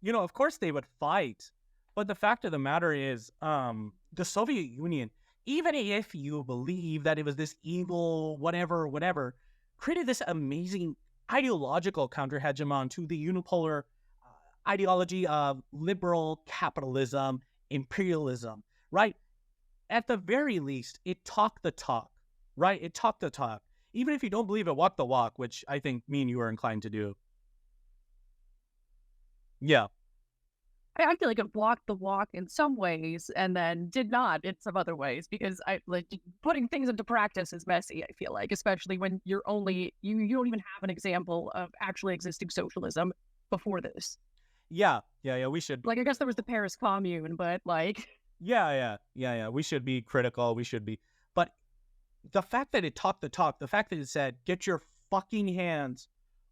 of course they would fight. But the fact of the matter is, the Soviet Union, even if you believe that it was this evil, whatever, created this amazing ideological counter-hegemon to the unipolar ideology of liberal capitalism, imperialism, right? At the very least, it talked the talk, right? It talked the talk. Even if you don't believe it, walk the walk, which I think me and you are inclined to do. Yeah. I feel like it walked the walk in some ways and then did not in some other ways because I like putting things into practice is messy, I feel like, especially when you don't even have an example of actually existing socialism before this. Yeah, we should. Like, I guess there was the Paris Commune, but like... Yeah. We should be critical. We should be. But the fact that it talked the talk, the fact that it said, get your fucking hands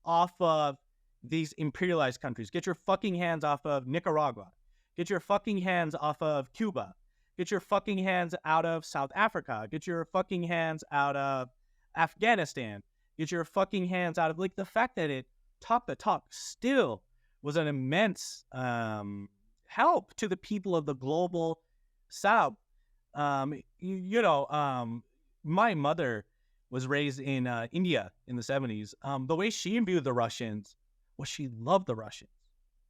off of these imperialized countries. Get your fucking hands off of Nicaragua. Get your fucking hands off of Cuba. Get your fucking hands out of South Africa. Get your fucking hands out of Afghanistan. Get your fucking hands out of... Like, the fact that it talked the talk still was an immense help to the people of the global South. My mother was raised in India in the 70s. The way she viewed the Russians was she loved the Russians,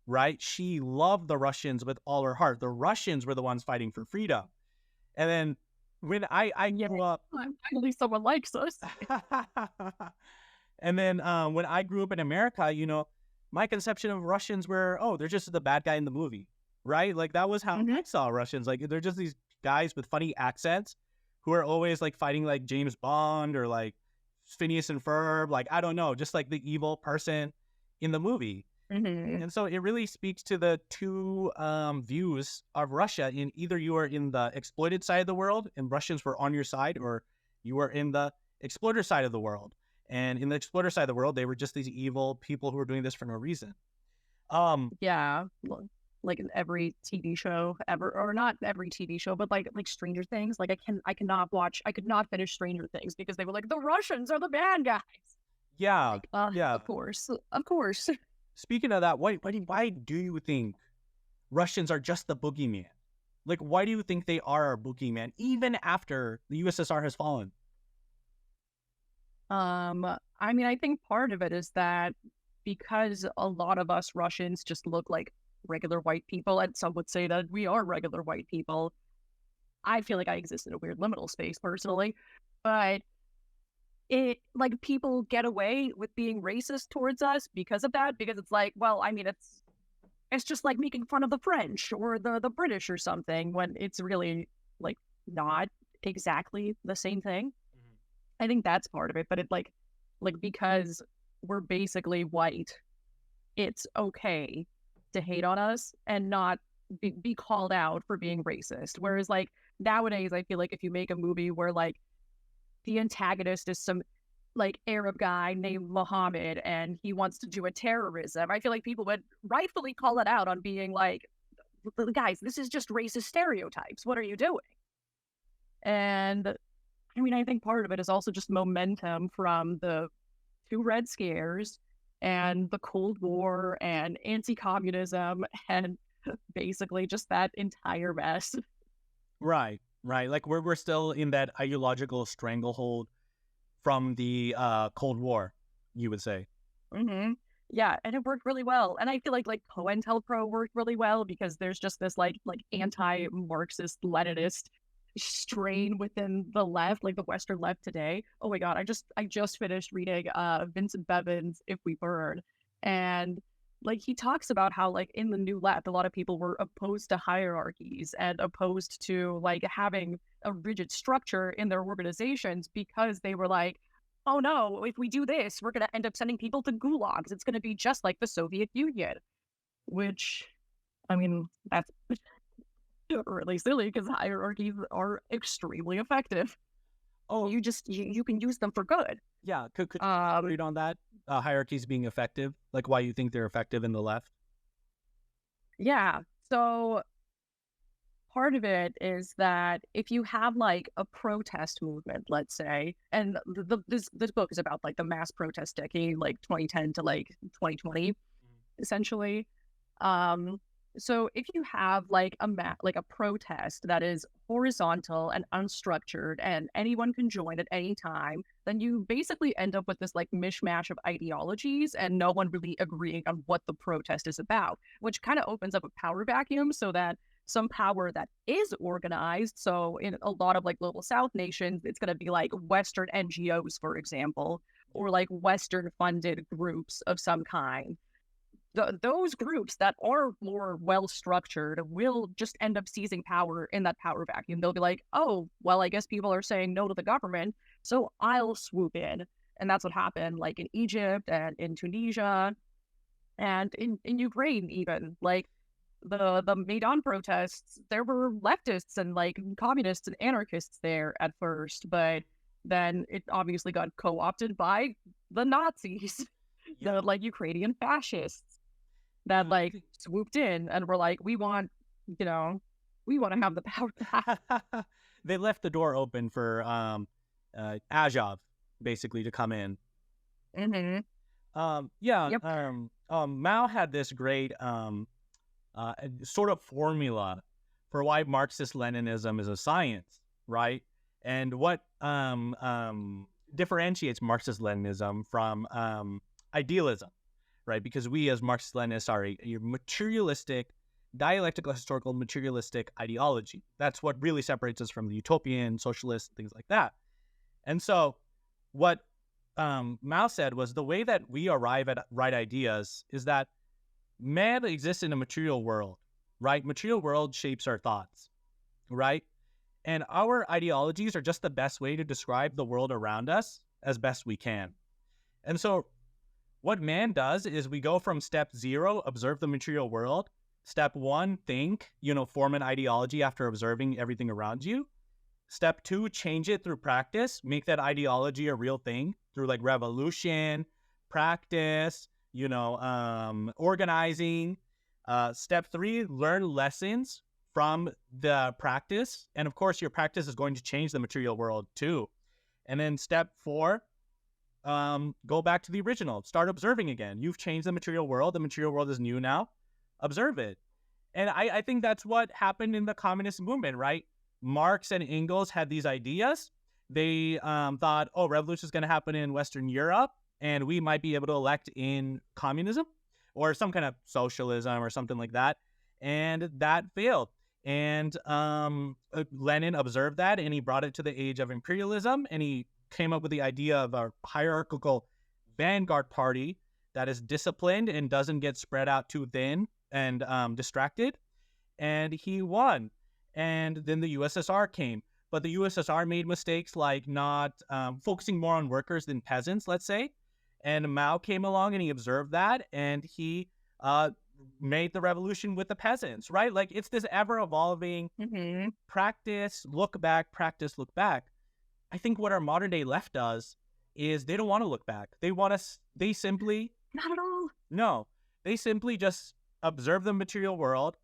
right? She loved the Russians with all her heart. The Russians were the ones fighting for freedom. And then when I grew up... Finally someone likes us. And then when I grew up in America, my conception of Russians were, they're just the bad guy in the movie, right? Like, that was how I saw Russians. Like, they're just these guys with funny accents who are always, like, fighting, like, James Bond or, like, Phineas and Ferb. Like, I don't know, just, like, the evil person in the movie. And so it really speaks to the two views of Russia. In either you are in the exploited side of the world and Russians were on your side, or you are in the exploiter side of the world. And in the exploiter side of the world, they were just these evil people who were doing this for no reason. Yeah, like in every TV show ever, or not every TV show, but like Stranger Things. Like I could not finish Stranger Things because they were like, the Russians are the bad guys. Yeah, yeah. Of course. Speaking of that, why do you think Russians are just the boogeyman? Like, why do you think they are our boogeyman, even after the USSR has fallen? I mean, I think part of it is that because a lot of us Russians just look like regular white people, and some would say that we are regular white people. I feel like I exist in a weird liminal space personally, but it like people get away with being racist towards us because of that, because it's like, well, I mean, it's just like making fun of the French or the British or something when it's really like not exactly the same thing. I think that's part of it, but it like because we're basically white, it's okay to hate on us and not be called out for being racist. Whereas like nowadays, I feel like if you make a movie where like the antagonist is some like Arab guy named Muhammad and he wants to do a terrorism, I feel like people would rightfully call it out on being like, guys, this is just racist stereotypes. What are you doing? And I mean, I think part of it is also just momentum from the two Red Scares and the Cold War and anti-communism and basically just that entire mess. Right, right. Like we're still in that ideological stranglehold from the Cold War, you would say. hmm Yeah, and it worked really well. And I feel like COINTELPRO worked really well because there's just this like anti-Marxist Leninist strain within the left, like the Western left today. Oh my God, I just finished reading Vincent Bevan's If We Burn. And like he talks about how like in the new left, a lot of people were opposed to hierarchies and opposed to like having a rigid structure in their organizations because they were like, oh no, if we do this, we're going to end up sending people to gulags. It's going to be just like the Soviet Union, which, I mean, that's really silly because hierarchies are extremely effective. Oh, You can use them for good. yeah. Could you Um, read on that? Hierarchies being effective, like why you think they're effective in the left? yeah. So part of it is that if you have like a protest movement, let's say, and this book is about like the mass protest decade, like 2010 to like 2020, essentially. Um, so if you have like like a protest that is horizontal and unstructured and anyone can join at any time, then you basically end up with this like mishmash of ideologies and no one really agreeing on what the protest is about, which kind of opens up a power vacuum so that some power that is organized. So in a lot of like global South nations, it's going to be like Western NGOs, for example, or like Western funded groups of some kind. Those groups that are more well structured will just end up seizing power in that power vacuum. They'll be like, oh, well, I guess people are saying no to the government, so I'll swoop in. And that's what happened, like in Egypt and in Tunisia and in Ukraine, even. Like the Maidan protests, there were leftists and like communists and anarchists there at first, but then it obviously got co-opted by the Nazis, Yeah. the like Ukrainian fascists that I like swooped in and were like, you know, we want to have the power back. think they left the door open for Azov basically to come in. hmm Yeah. Yep. Mao had this great sort of formula for why Marxist Leninism is a science, right? And what differentiates Marxist Leninism from idealism, right? Because we as Marxist Leninists are a materialistic, dialectical, historical, materialistic ideology. That's what really separates us from the utopian, socialist, things like that. And so, what Mao said was the way that we arrive at right ideas is that man exists in a material world, right? Material world shapes our thoughts, right? And our ideologies are just the best way to describe the world around us as best we can. And so what man does is we go from step 0, observe the material world. Step 1, think, form an ideology after observing everything around you. Step 2, change it through practice, make that ideology a real thing through like revolution, practice, organizing. Step 3, learn lessons from the practice. And of course, your practice is going to change the material world too. And then step 4, go back to the original, start observing again. You've changed the material world. The material world is new now. Observe it. And I think that's what happened in the communist movement, right? Marx and Engels had these ideas. They thought, oh, revolution is going to happen in Western Europe, and we might be able to elect in communism or some kind of socialism or something like that. And that failed. And Lenin observed that, and he brought it to the age of imperialism, and he came up with the idea of a hierarchical vanguard party that is disciplined and doesn't get spread out too thin and distracted. And he won. And then the USSR came. But the USSR made mistakes like not focusing more on workers than peasants, let's say. And Mao came along and he observed that, and he made the revolution with the peasants, right? Like, it's this ever evolving practice, look back, practice, look back. I think what our modern day left does is they don't want to look back. They simply, Not at all. no, they simply just observe the material world,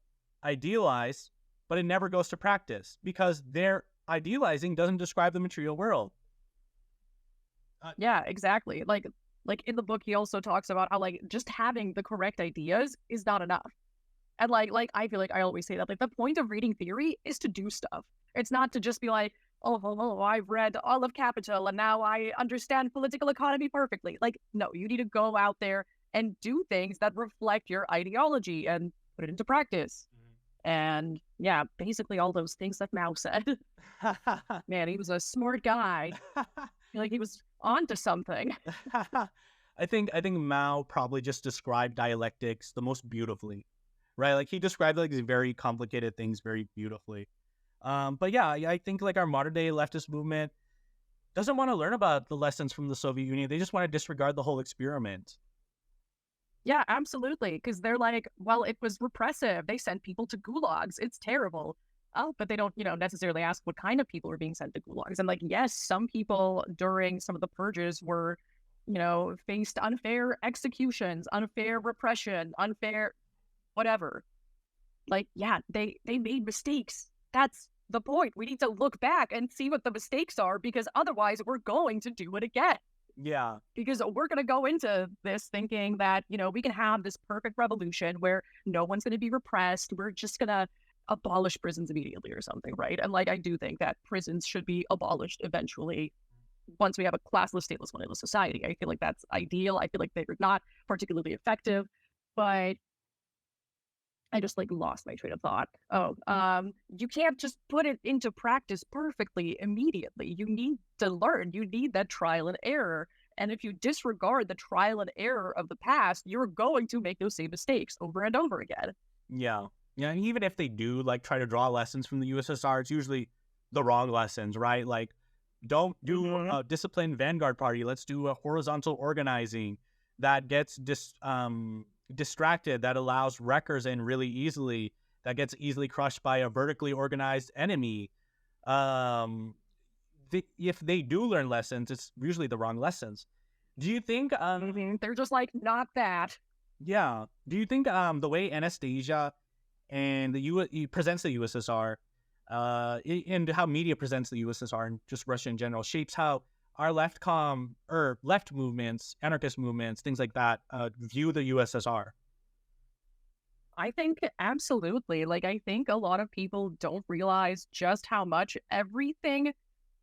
idealize, but it never goes to practice because their idealizing doesn't describe the material world. Yeah, exactly. Like in the book, he also talks about how like just having the correct ideas is not enough. And like I feel like I always say that like the point of reading theory is to do stuff. It's not to just be like, oh, I've read all of Capital and now I understand political economy perfectly. Like, no, you need to go out there and do things that reflect your ideology and put it into practice. And yeah, basically all those things that Mao said. Man, he was a smart guy. I feel like he was onto something. I think Mao probably just described dialectics the most beautifully, right? Like, he described like these very complicated things very beautifully. But yeah, I think like our modern day leftist movement doesn't want to learn about the lessons from the Soviet Union. They just want to disregard the whole experiment. Yeah, absolutely. Because they're like, well, it was repressive. They sent people to gulags. It's terrible. Oh, but they don't, necessarily ask what kind of people are being sent to gulags. And like, yes, some people during some of the purges were, faced unfair executions, unfair repression, unfair whatever. Like, yeah, they made mistakes. That's the point. We need to look back and see what the mistakes are because otherwise we're going to do it again. Yeah. Because we're going to go into this thinking that, we can have this perfect revolution where no one's going to be repressed. We're just going to abolish prisons immediately or something, right? And like, I do think that prisons should be abolished eventually once we have a classless, stateless, moneyless society. I feel like that's ideal. I feel like they're not particularly effective, but I just like lost my train of thought. You can't just put it into practice perfectly immediately. You need to learn. You need that trial and error. And if you disregard the trial and error of the past, you're going to make those same mistakes over and over again. Yeah. Yeah. And even if they do like try to draw lessons from the USSR, it's usually the wrong lessons, right? Like, don't do a disciplined vanguard party. Let's do a horizontal organizing that gets distracted, that allows wreckers in really easily, that gets easily crushed by a vertically organized enemy. If they do learn lessons, it's usually the wrong lessons. Do you think they're just like, not that? Yeah. Do you think the way Anastasia and presents the USSR, and how media presents the USSR and just Russia in general shapes how our left movements, anarchist movements, things like that, view the USSR? I think absolutely. Like, I think a lot of people don't realize just how much everything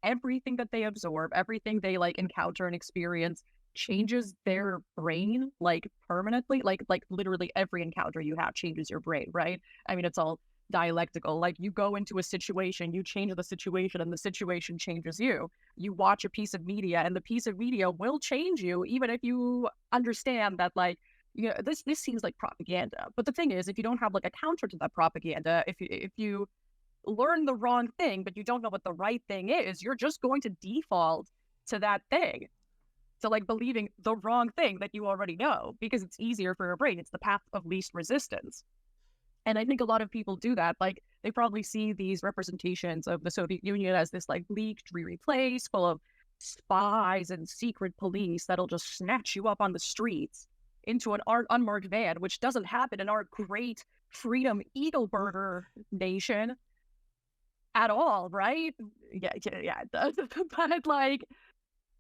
that they absorb, everything they like encounter and experience changes their brain like permanently. Like literally every encounter you have changes your brain, right? I mean, it's all dialectical. Like, you go into a situation, you change the situation, and the situation changes you. You watch a piece of media, and the piece of media will change you, even if you understand that, like, this seems like propaganda. But the thing is, if you don't have like a counter to that propaganda, if you learn the wrong thing, but you don't know what the right thing is, you're just going to default to that thing. So like believing the wrong thing that you already know because it's easier for your brain. It's the path of least resistance. And I think a lot of people do that. Like, they probably see these representations of the Soviet Union as this like bleak, dreary place full of spies and secret police that'll just snatch you up on the streets into an unmarked van, which doesn't happen in our great freedom eagle burger nation at all, right? Yeah, it does. But like,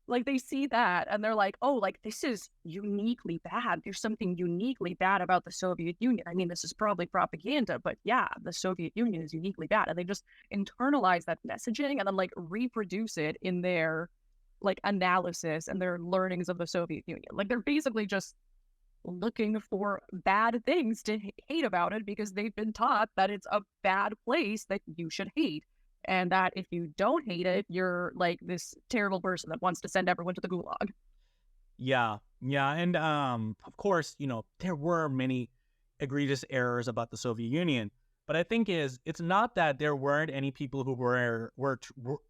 Like they see that and they're like, oh, like this is uniquely bad. There's something uniquely bad about the Soviet Union. I mean, this is probably propaganda, but yeah, the Soviet Union is uniquely bad. And they just internalize that messaging and then like reproduce it in their like analysis and their learnings of the Soviet Union. Like they're basically just looking for bad things to hate about it because they've been taught that it's a bad place that you should hate. And that if you don't hate it, you're like this terrible person that wants to send everyone to the gulag. Yeah, yeah, and of course, there were many egregious errors about the Soviet Union, but I think it's not that there weren't any people who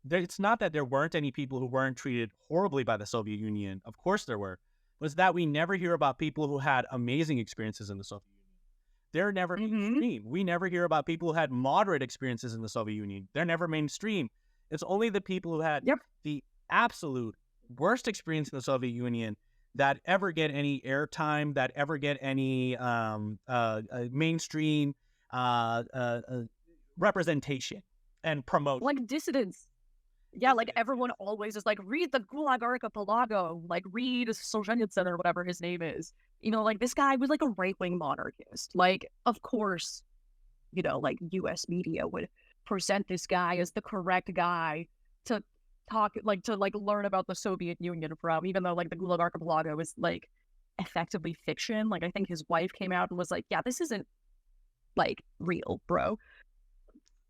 it's not that there weren't any people who weren't treated horribly by the Soviet Union. Of course there were. Was that we never hear about people who had amazing experiences in the Soviet Union. They're never Mm-hmm. mainstream. We never hear about people who had moderate experiences in the Soviet Union. They're never mainstream. It's only the people who had Yep. the absolute worst experience in the Soviet Union that ever get any airtime, that ever get any mainstream representation and promotion. Like dissidents. Yeah, like everyone always is like, read the Gulag Archipelago, like read Solzhenitsyn or whatever his name is. Like this guy was like a right-wing monarchist. Like, of course, like US media would present this guy as the correct guy to learn about the Soviet Union from, even though like the Gulag Archipelago is like effectively fiction. Like I think his wife came out and was like, yeah, this isn't like real, bro.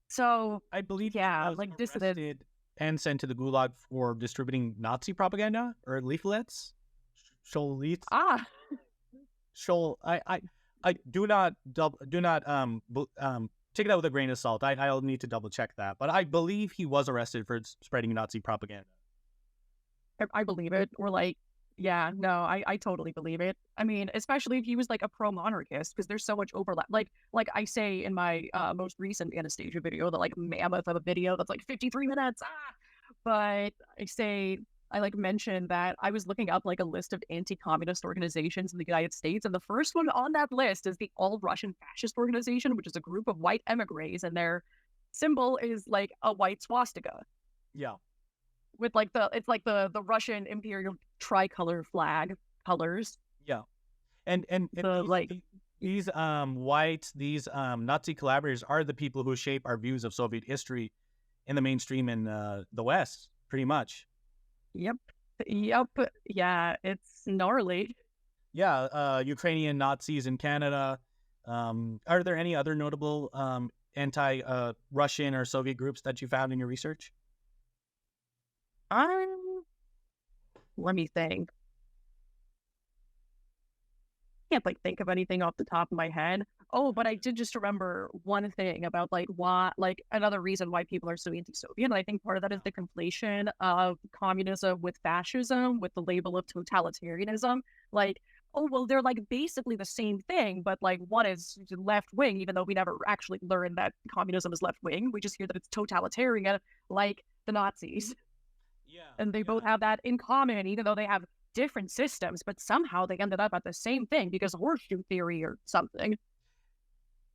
So I believe he yeah, was like dissident. arrested and sent to the Gulag for distributing Nazi propaganda or leaflets. Scholitz. Ah, Schol. I do not take that with a grain of salt. I'll need to double check that, but I believe he was arrested for spreading Nazi propaganda. I believe it. Or like, yeah, no, I totally believe it. I mean, especially if he was like a pro-monarchist, because there's so much overlap. Like I say in my most recent Anastasia video, the like mammoth of a video that's like 53 minutes. But I like mentioned that I was looking up like a list of anti-communist organizations in the United States, and the first one on that list is the All-Russian Fascist Organization, which is a group of white emigres, and their symbol is like a white swastika Yeah. with like the Russian imperial tricolor flag colors. Yeah. And The like these these Nazi collaborators are the people who shape our views of Soviet history in the mainstream in the West, pretty much. Yep. Yep. Yeah, it's gnarly. Yeah, Ukrainian Nazis in Canada. Are there any other notable anti-Russian or Soviet groups that you found in your research? Let me think. Can't like think of anything off the top of my head. Oh, but I did just remember one thing about like why, like another reason why people are so anti-Soviet. And I think part of that is the conflation of communism with fascism, with the label of totalitarianism. Like, oh well, they're like basically the same thing, but like one is left wing, even though we never actually learned that communism is left wing. We just hear that it's totalitarian, like the Nazis. Yeah, And they both yeah. have that in common, even though they have different systems, but somehow they ended up at the same thing because of horseshoe theory or something.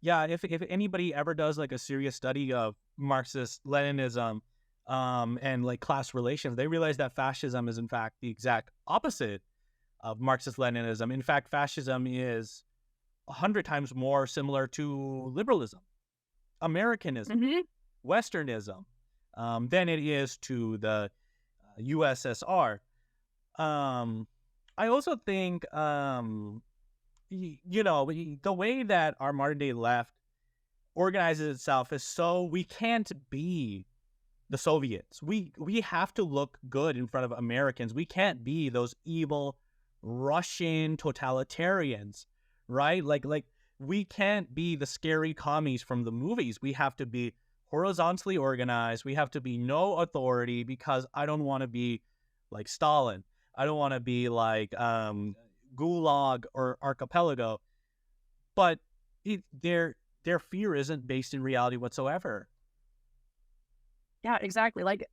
Yeah, if anybody ever does like a serious study of Marxist Leninism and like class relations, they realize that fascism is in fact the exact opposite of Marxist Leninism. In fact, fascism is 100 times more similar to liberalism, Americanism, Mm-hmm. Westernism than it is to the USSR. I also think the way that our modern day left organizes itself is so we can't be the Soviets. We have to look good in front of Americans. We can't be those evil Russian totalitarians, right? Like we can't be the scary commies from the movies. We have to be horizontally organized. We have to be no authority because I don't want to be like Stalin. I don't want to be like Gulag or Archipelago. But their fear isn't based in reality whatsoever. Yeah, exactly. Like,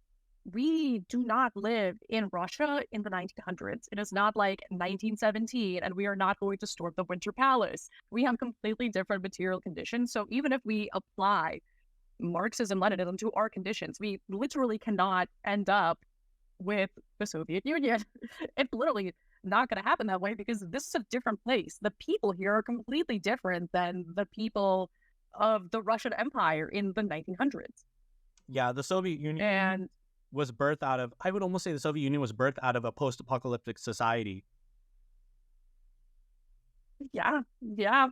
we do not live in Russia in the 1900s. It is not like 1917, and we are not going to storm the Winter Palace. We have completely different material conditions. So even if we apply Marxism, Leninism to our conditions, we literally cannot end up with the Soviet Union. It's literally not going to happen that way because this is a different place. The people here are completely different than the people of the Russian Empire in the 1900s. Yeah, the Soviet Union And was birthed out of, I would almost say the Soviet Union was birthed out of a post-apocalyptic society. yeah, yeah,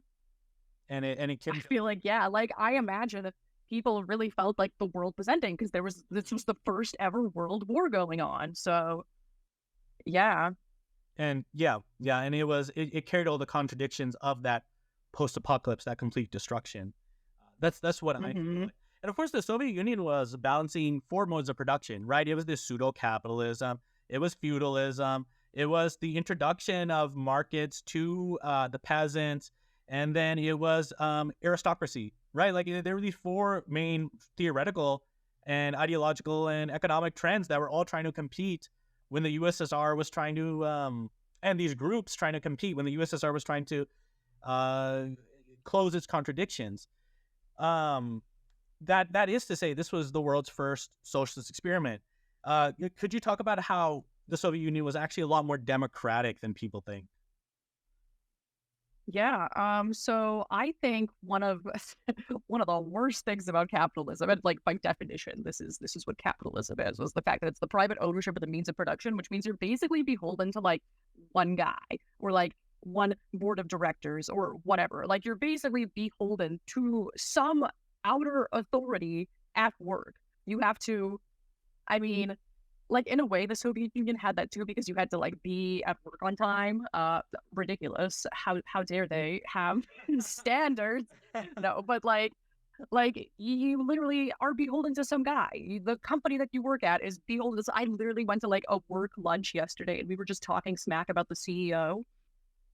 And it I came, feel like, yeah, like I imagine if people really felt like the world was ending because this was the first ever world war going on. So, yeah. and yeah, and it carried all the contradictions of that post-apocalypse, that complete destruction. That's what I feel Hmm. like. And of course, the Soviet Union was balancing four modes of production, right? It was this pseudo-capitalism, it was feudalism, it was the introduction of markets to the peasants, and then it was aristocracy, right? Like there were these four main theoretical and ideological and economic trends that were all trying to compete when the USSR was trying to, and these groups trying to compete when the USSR was trying to uh, close its contradictions. Um, that is to say, this was the world's first socialist experiment. Could you talk about how the Soviet Union was actually a lot more democratic than people think? Yeah. So I think one of one of the worst things about capitalism, and like by definition, this is what capitalism is, was the fact that it's the private ownership of the means of production, which means you're basically beholden to like one guy or like one board of directors or whatever. Like you're basically beholden to some outer authority at work. You have to, I mean, like in a way, the Soviet Union had that too because you had to like be at work on time. Ridiculous. How dare they have standards? No, but like you literally are beholden to some guy. The company that you work at is beholden to. I literally went to like a work lunch yesterday, and we were just talking smack about the CEO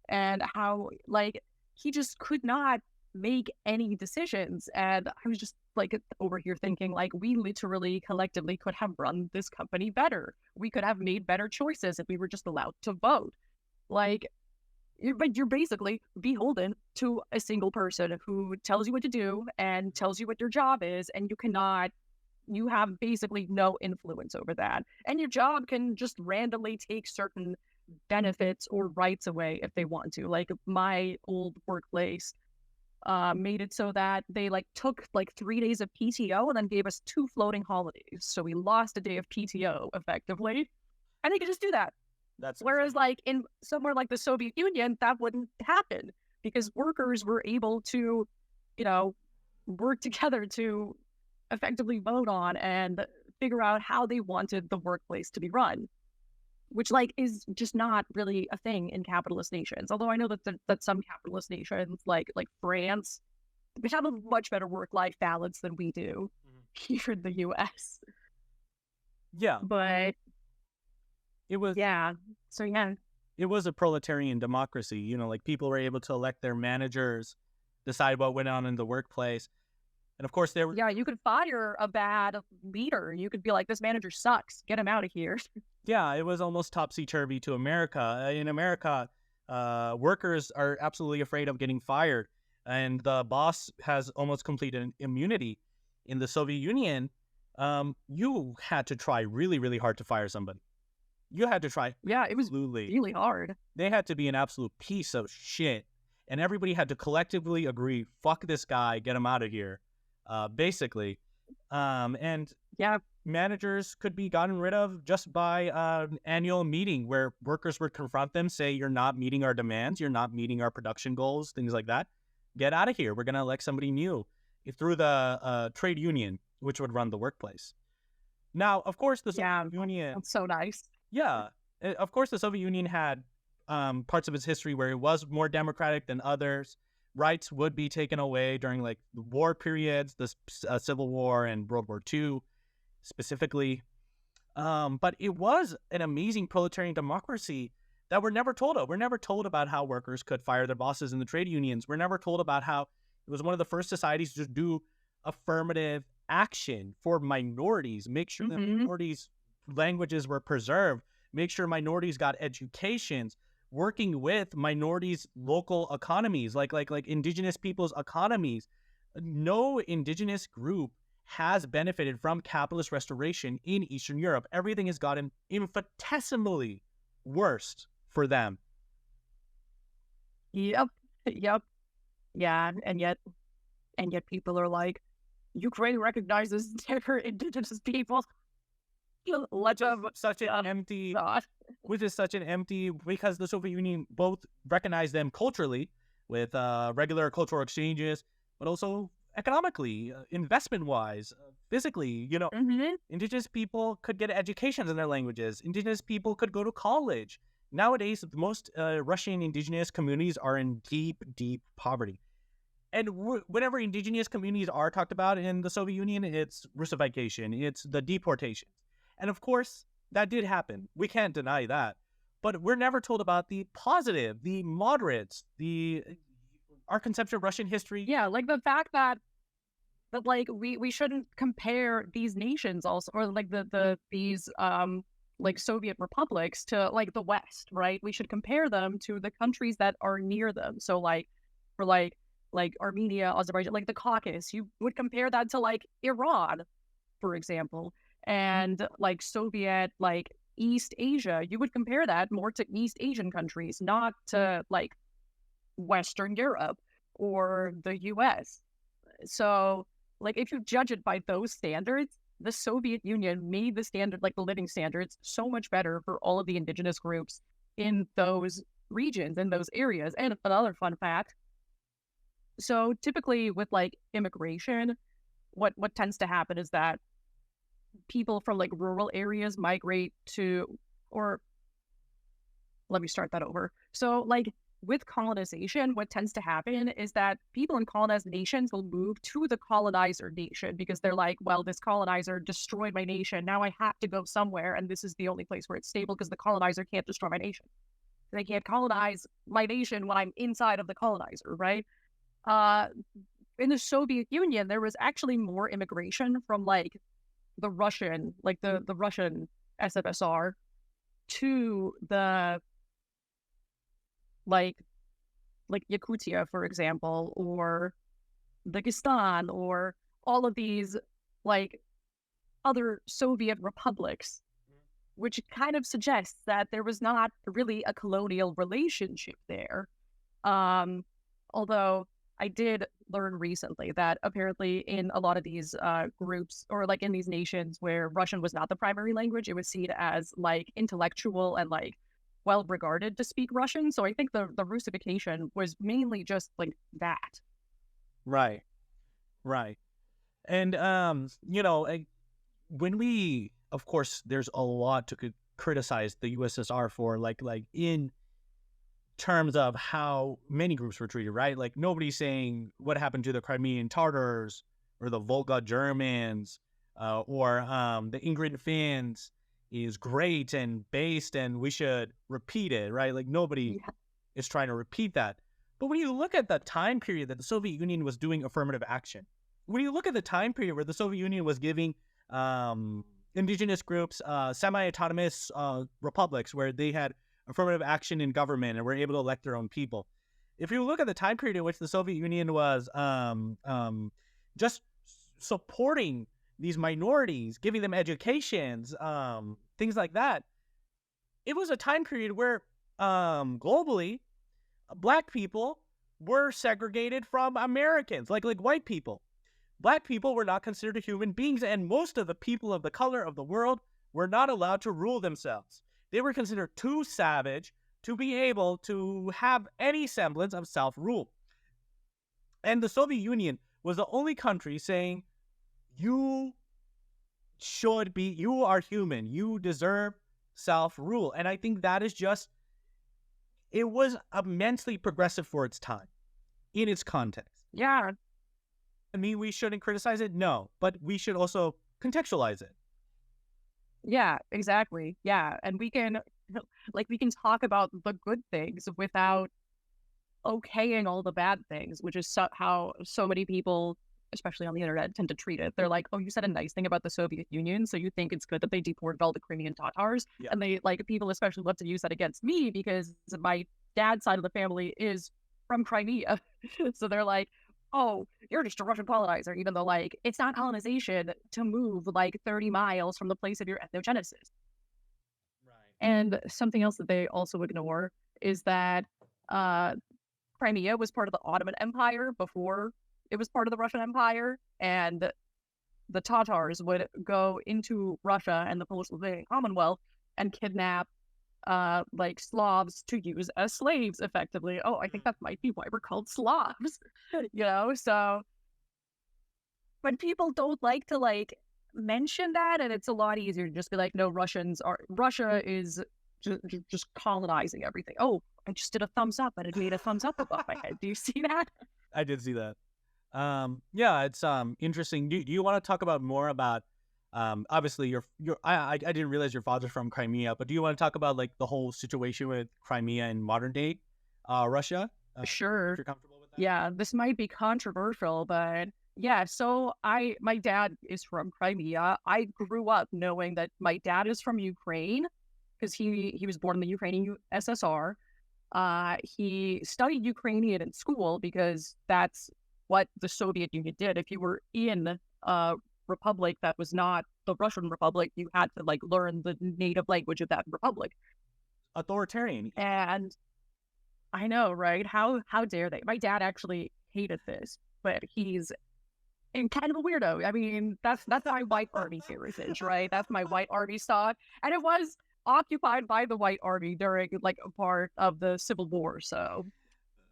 and how like he just could not make any decisions. And I was just like over here thinking like we literally collectively could have run this company better. We could have made better choices if we were just allowed to vote. Like but you're basically beholden to a single person who tells you what to do and tells you what your job is, and you have basically no influence over that. And your job can just randomly take certain benefits or rights away if they want to. Like my old workplace made it so that they like took like 3 days of PTO and then gave us two floating holidays. So we lost a day of PTO effectively. And they could just do that. That's Whereas insane. like in somewhere like the Soviet Union, that wouldn't happen because workers were able to, you know, work together to effectively vote on and figure out how they wanted the workplace to be run, which like is just not really a thing in capitalist nations. Although I know that some capitalist nations like France, they have a much better work life balance than we do Mhm. here in the U.S. Yeah, But it was yeah, so yeah, it was a proletarian democracy. Like people were able to elect their managers, decide what went on in the workplace, and of course there were. yeah, you could fire a bad leader. You could be like, this manager sucks. Get him out of here. Yeah, it was almost topsy-turvy to America. In America, workers are absolutely afraid of getting fired, and the boss has almost complete immunity. In the Soviet Union, you had to try really, really hard to fire somebody. You had to try Yeah, it was absolutely. really hard. They had to be an absolute piece of shit, and everybody had to collectively agree, "Fuck this guy, get him out of here." Basically, and Yeah, managers could be gotten rid of just by an annual meeting where workers would confront them, say, "You're not meeting our demands, you're not meeting our production goals," things like that. Get out of here. We're going to elect somebody new through the trade union, which would run the workplace. Now, of course, the Soviet yeah, Union, that's so nice. yeah, of course, the Soviet Union had parts of its history where it was more democratic than others. Rights would be taken away during like the war periods, the Civil War and World War II specifically. But it was an amazing proletarian democracy that we're never told of. We're never told about how workers could fire their bosses in the trade unions. We're never told about how it was one of the first societies to do affirmative action for minorities, make sure that Hmm. minorities' languages were preserved, make sure minorities got educations, working with minorities' local economies, like indigenous people's economies. No indigenous group has benefited from capitalist restoration in Eastern Europe. Everything has gotten infinitesimally worse for them. Yep. Yep. Yeah. And yet people are like, Ukraine recognizes their indigenous people. Let's Such an empty, not. which is such an empty, because the Soviet Union both recognized them culturally with regular cultural exchanges, but also economically, investment-wise, physically. Hmm. Indigenous people could get educations in their languages. Indigenous people could go to college. Nowadays, most Russian indigenous communities are in deep, deep poverty. And whenever indigenous communities are talked about in the Soviet Union, it's Russification, it's the deportations. And of course, that did happen. We can't deny that. But we're never told about the positive, the moderates, our conception of Russian history. Yeah, like the fact that like we shouldn't compare these nations also, or like these like Soviet republics to like the West, right? We should compare them to the countries that are near them. So like for like Armenia, Azerbaijan, like the Caucasus, you would compare that to like Iran, for example, and like Soviet like East Asia, you would compare that more to East Asian countries, not to like Western Europe or the US. So, like, if you judge it by those standards, the Soviet Union made the standard, like the living standards, so much better for all of the indigenous groups in those regions, in those areas. And another fun fact, so typically with like immigration, what tends to happen is that people from like rural areas migrate to, or let me start that over. So, like with colonization, what tends to happen is that people in colonized nations will move to the colonizer nation because they're like, well, this colonizer destroyed my nation. Now I have to go somewhere. And this is the only place where it's stable because the colonizer can't destroy my nation. They can't colonize my nation when I'm inside of the colonizer, right? Uh, in the Soviet Union, there was actually more immigration from like the Russian, like the Russian SFSR to the like Yakutia, for example, or Dagestan, or all of these like other Soviet republics, which kind of suggests that there was not really a colonial relationship there. Um, although I did learn recently that apparently in a lot of these groups, or like in these nations where Russian was not the primary language, it was seen as like intellectual and like well regarded to speak Russian. So I think the Russification was mainly just like that. Right, right. And, when we, of course, there's a lot to criticize the USSR for, like in terms of how many groups were treated, right? Like nobody's saying what happened to the Crimean Tartars or the Volga Germans or the Ingrid Finns is great and based and we should repeat it, right? Like nobody Yeah. is trying to repeat that. But when you look at the time period that the Soviet Union was doing affirmative action, when you look at the time period where the Soviet Union was giving indigenous groups semi-autonomous republics where they had affirmative action in government and were able to elect their own people. If you look at the time period in which the Soviet Union was just supporting these minorities, giving them educations, things like that, it was a time period where globally, Black people were segregated from Americans, like white people. Black people were not considered human beings, and most of the people of the color of the world were not allowed to rule themselves. They were considered too savage to be able to have any semblance of self-rule. And the Soviet Union was the only country saying, you are human, you deserve self-rule. And I think that is just, it was immensely progressive for its time, in its context. Yeah. I mean, we shouldn't criticize it, no, but we should also contextualize it. Yeah, exactly. Yeah. And we can we can talk about the good things without okaying all the bad things, which is how so many people, especially on the internet, tend to treat it. They're like, oh, you said a nice thing about the Soviet Union, so you think it's good that they deported all the Crimean Tatars. Yeah. And they like people especially love to use that against me because my dad's side of the family is from Crimea. So they're like, oh, you're just a Russian colonizer, even though like it's not colonization to move like 30 miles from the place of your ethnogenesis. Right. And something else that they also ignore is that uh, Crimea was part of the Ottoman Empire before it was part of the Russian Empire, and the Tatars would go into Russia and the Polish-Lithuanian Commonwealth and kidnap like Slavs to use as slaves effectively. Oh, I think that might be why we're called Slavs. So but people don't like to like mention that, and it's a lot easier to just be like, no, Russia is just colonizing everything. Oh, I just did a thumbs up, and it made a thumbs up above my head. Do you see that? I did see that. Yeah, it's interesting. Do you want to talk about more about obviously your I didn't realize your father's from Crimea, but do you want to talk about like the whole situation with Crimea in modern day Russia? If Sure. you're comfortable with that? Yeah, this might be controversial, but yeah, so my dad is from Crimea. I grew up knowing that my dad is from Ukraine because he was born in the Ukrainian SSR. He studied Ukrainian in school because that's what the Soviet Union did. If you were in a republic that was not the Russian Republic, you had to like learn the native language of that republic. Authoritarian. And I know, right? How dare they? My dad actually hated this, but he's kind of a weirdo. I mean, that's my white army heritage, right? That's my white army stock, and it was occupied by the white army during like a part of the Civil War. So,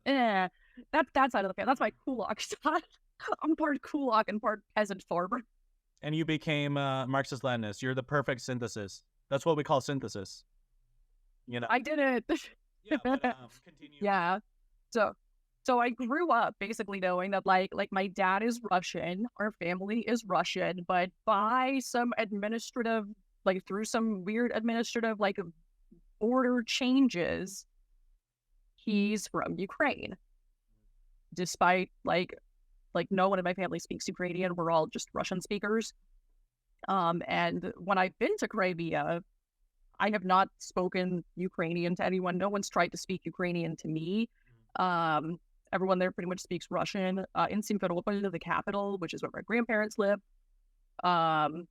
yeah, that's that side of the family. That's my kulak stock. I'm part kulak and part peasant farmer. And you became Marxist Leninist. You're the perfect synthesis. That's what we call synthesis. You know. I did it. Yeah, but continue. Yeah. So so I grew up basically knowing that like my dad is Russian, our family is Russian, but by some administrative like through some weird administrative like border changes, he's from Ukraine. Despite like no one in my family speaks Ukrainian, we're all just Russian speakers. And when I've been to Crimea, I have not spoken Ukrainian to anyone. No one's tried to speak Ukrainian to me. Um, Everyone there pretty much speaks Russian. In Simferopol, the capital, which is where my grandparents live, um,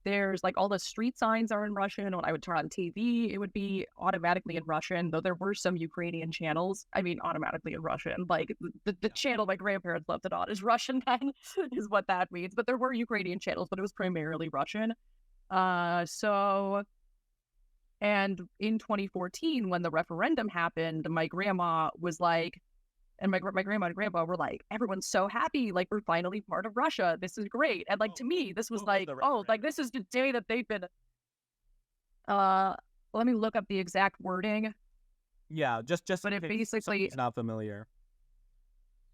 there's like all the street signs are in Russian. When I would turn on TV, it would be automatically in Russian, though there were some Ukrainian channels. I mean, automatically in Russian. Like the channel my grandparents left it on is Russian, then, is what that means. But there were Ukrainian channels, but it was primarily Russian. So and in 2014, when the referendum happened, my grandma was like, and my grandma and grandpa were like, everyone's so happy. Like, we're finally part of Russia. This is great. And like, to me, this was like, oh, like, this is the day that they've been, uh, let me look up the exact wording. Yeah, just But it basically, it's not familiar.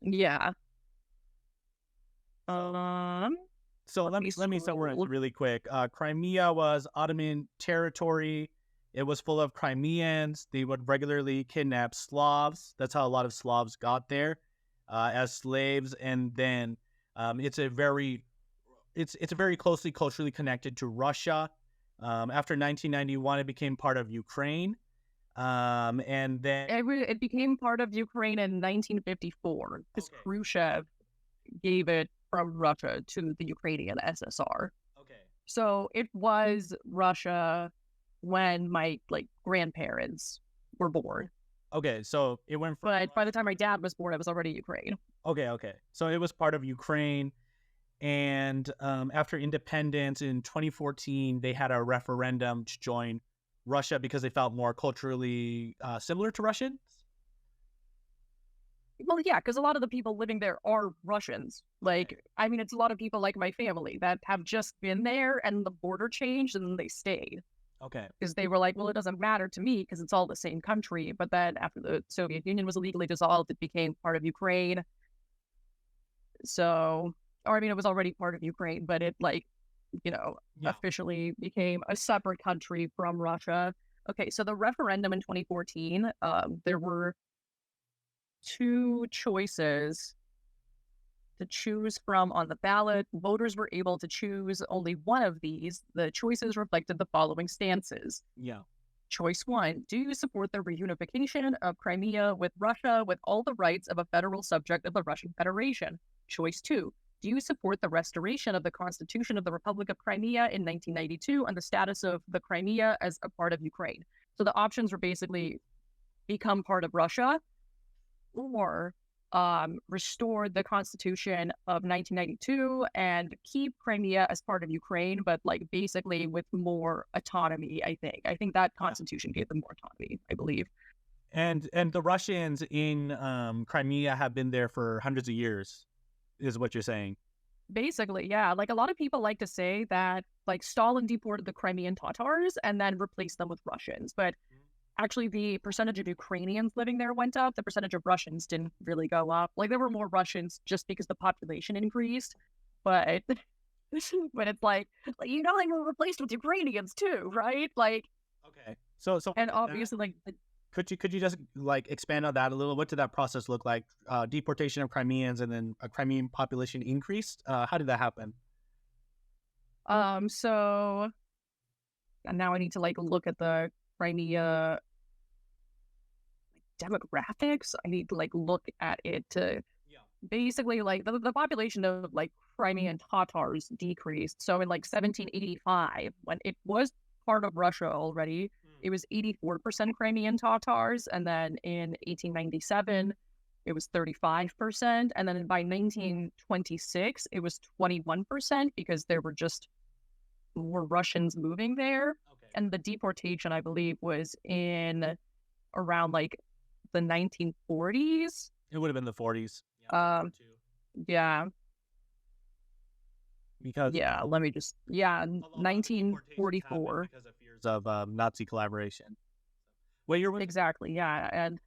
yeah. Um, So let me summarize really quick. Crimea was Ottoman territory. It was full of Crimeans. They would regularly kidnap Slavs. That's how a lot of Slavs got there as slaves. And then it's a very closely culturally connected to Russia. After 1991, it became part of Ukraine. And then it became part of Ukraine in 1954 because Khrushchev gave it from Russia to the Ukrainian SSR. Okay. So it was Russia when my like grandparents were born. Okay, so it went from But by the time my dad was born, it was already Ukraine. Okay. So it was part of Ukraine. And after independence in 2014, they had a referendum to join Russia because they felt more culturally similar to Russians. Well, yeah, because a lot of the people living there are Russians. Like, I mean, it's a lot of people like my family that have just been there and the border changed and then they stayed. Okay. Because they were like, well, it doesn't matter to me because it's all the same country. But then after the Soviet Union was illegally dissolved, it became part of Ukraine. So, or I mean, it was already part of Ukraine, but it like, officially became a separate country from Russia. Okay, so the referendum in 2014, there were two choices to choose from on the ballot. Voters were able to choose only one of these. The choices reflected the following stances. Yeah. Choice 1. Do you support the reunification of Crimea with Russia with all the rights of a federal subject of the Russian Federation? Choice 2. Do you support the restoration of the Constitution of the Republic of Crimea in 1992 and the status of the Crimea as a part of Ukraine? So the options were basically become part of Russia or restore the Constitution of 1992 and keep Crimea as part of Ukraine, but like basically with more autonomy. I think that Constitution gave them more autonomy, I believe. And the Russians in Crimea have been there for hundreds of years, is what you're saying. Basically, yeah. Like a lot of people like to say that like Stalin deported the Crimean Tatars and then replaced them with Russians, but actually the percentage of Ukrainians living there went up. The percentage of Russians didn't really go up. Like there were more Russians just because the population increased, but but it's like you know they were replaced with Ukrainians too, right? Like Okay. So and obviously like could you just like expand on that a little? What did that process look like? Deportation of Crimeans and then a Crimean population increased. How did that happen? so and now I need to like look at the Crimea demographics. I need to like look at it to Yeah. basically like the population of like Crimean Tatars decreased. So in like 1785, when it was part of Russia already, it was 84% Crimean Tatars, and then in 1897 it was 35%, and then by 1926 it was 21% because there were just more Russians moving there, Okay. and the deportation I believe was in around like the 1940s. It would have been the 40s. Yeah. Um, yeah, Because yeah. Let me just yeah, a lot of the deportations happened 1944. because of fears of Nazi collaboration. What year was it? Exactly. Yeah, and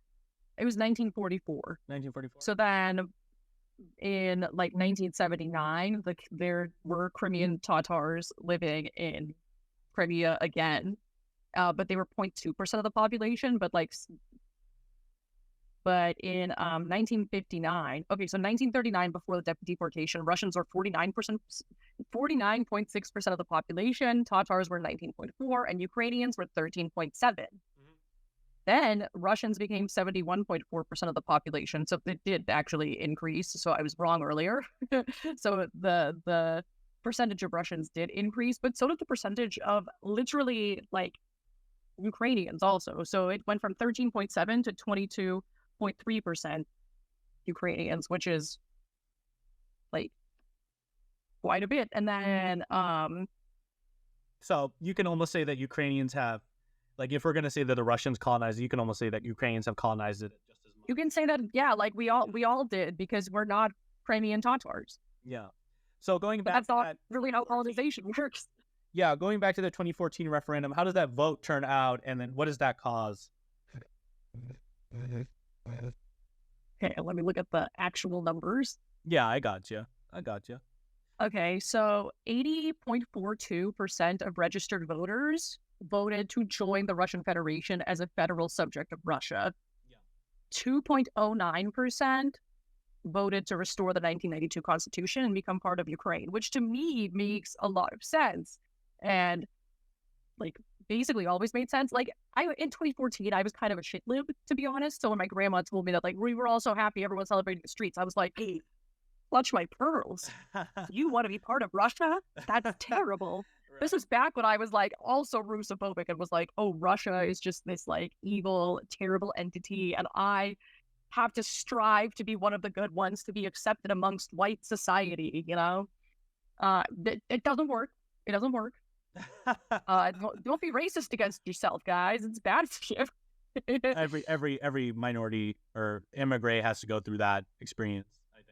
it was 1944. 1944. So then in like 1979, like there were Crimean Tatars living in Crimea again, but they were 0.2% of the population. But in 1959, okay, so 1939, before the deportation, Russians were 49.6% of the population, Tatars were 19.4, and Ukrainians were 13.7. Then Russians became 71.4% of the population, so it did actually increase. So I was wrong earlier. So the percentage of Russians did increase, but so did the percentage of literally like Ukrainians also. So it went from 13.7 to 22.3% Ukrainians, which is like quite a bit. And then So you can almost say that Ukrainians have, like, if we're going to say that the Russians colonized it, you can almost say that Ukrainians have colonized it just as much. you can say that, yeah, like we all did because we're not Crimean Tatars. Yeah. So going But back that's to not that, really how colonization works. yeah, going back to the 2014 referendum, how does that vote turn out, and then what does that cause? Okay, let me look at the actual numbers. Yeah, I got you. Okay, so 80.42% of registered voters voted to join the Russian Federation as a federal subject of Russia. Yeah. 2.09% voted to restore the 1992 Constitution and become part of Ukraine, which to me makes a lot of sense. And like basically always made sense. Like in 2014, I was kind of a shit lib, to be honest. So when my grandma told me that like we were all so happy, everyone celebrating the streets, I was like, hey, clutch my pearls. You want to be part of Russia? That's terrible. Right. This is back when I was like also Russophobic and was like, oh, Russia is just this like evil, terrible entity. And I have to strive to be one of the good ones to be accepted amongst white society, you know? It doesn't work. It doesn't work. Don't be racist against yourself, guys. It's bad for you. every minority or immigrant has to go through that experience, I think.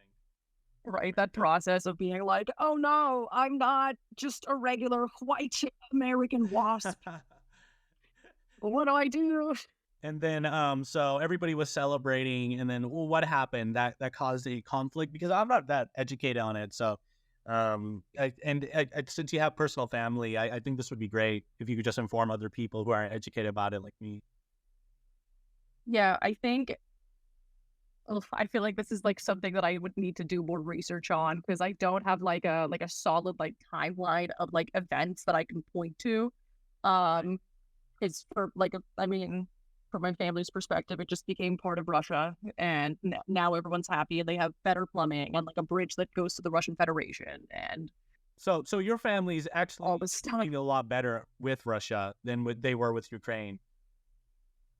Right, that process of being like, oh no, I'm not just a regular white American wasp. What do I do? And then so everybody was celebrating, and then what happened that caused a conflict, because I'm not that educated on it. So since you have personal family, I think this would be great if you could just inform other people who aren't educated about it like me. Yeah, I feel like this is like something that I would need to do more research on because I don't have like a solid like timeline of like events that I can point to. It's for like, I mean, from my family's perspective, it just became part of Russia, and now everyone's happy, and they have better plumbing and like a bridge that goes to the Russian Federation and So your family's all actually this stuff. doing a lot better with Russia than they were with Ukraine.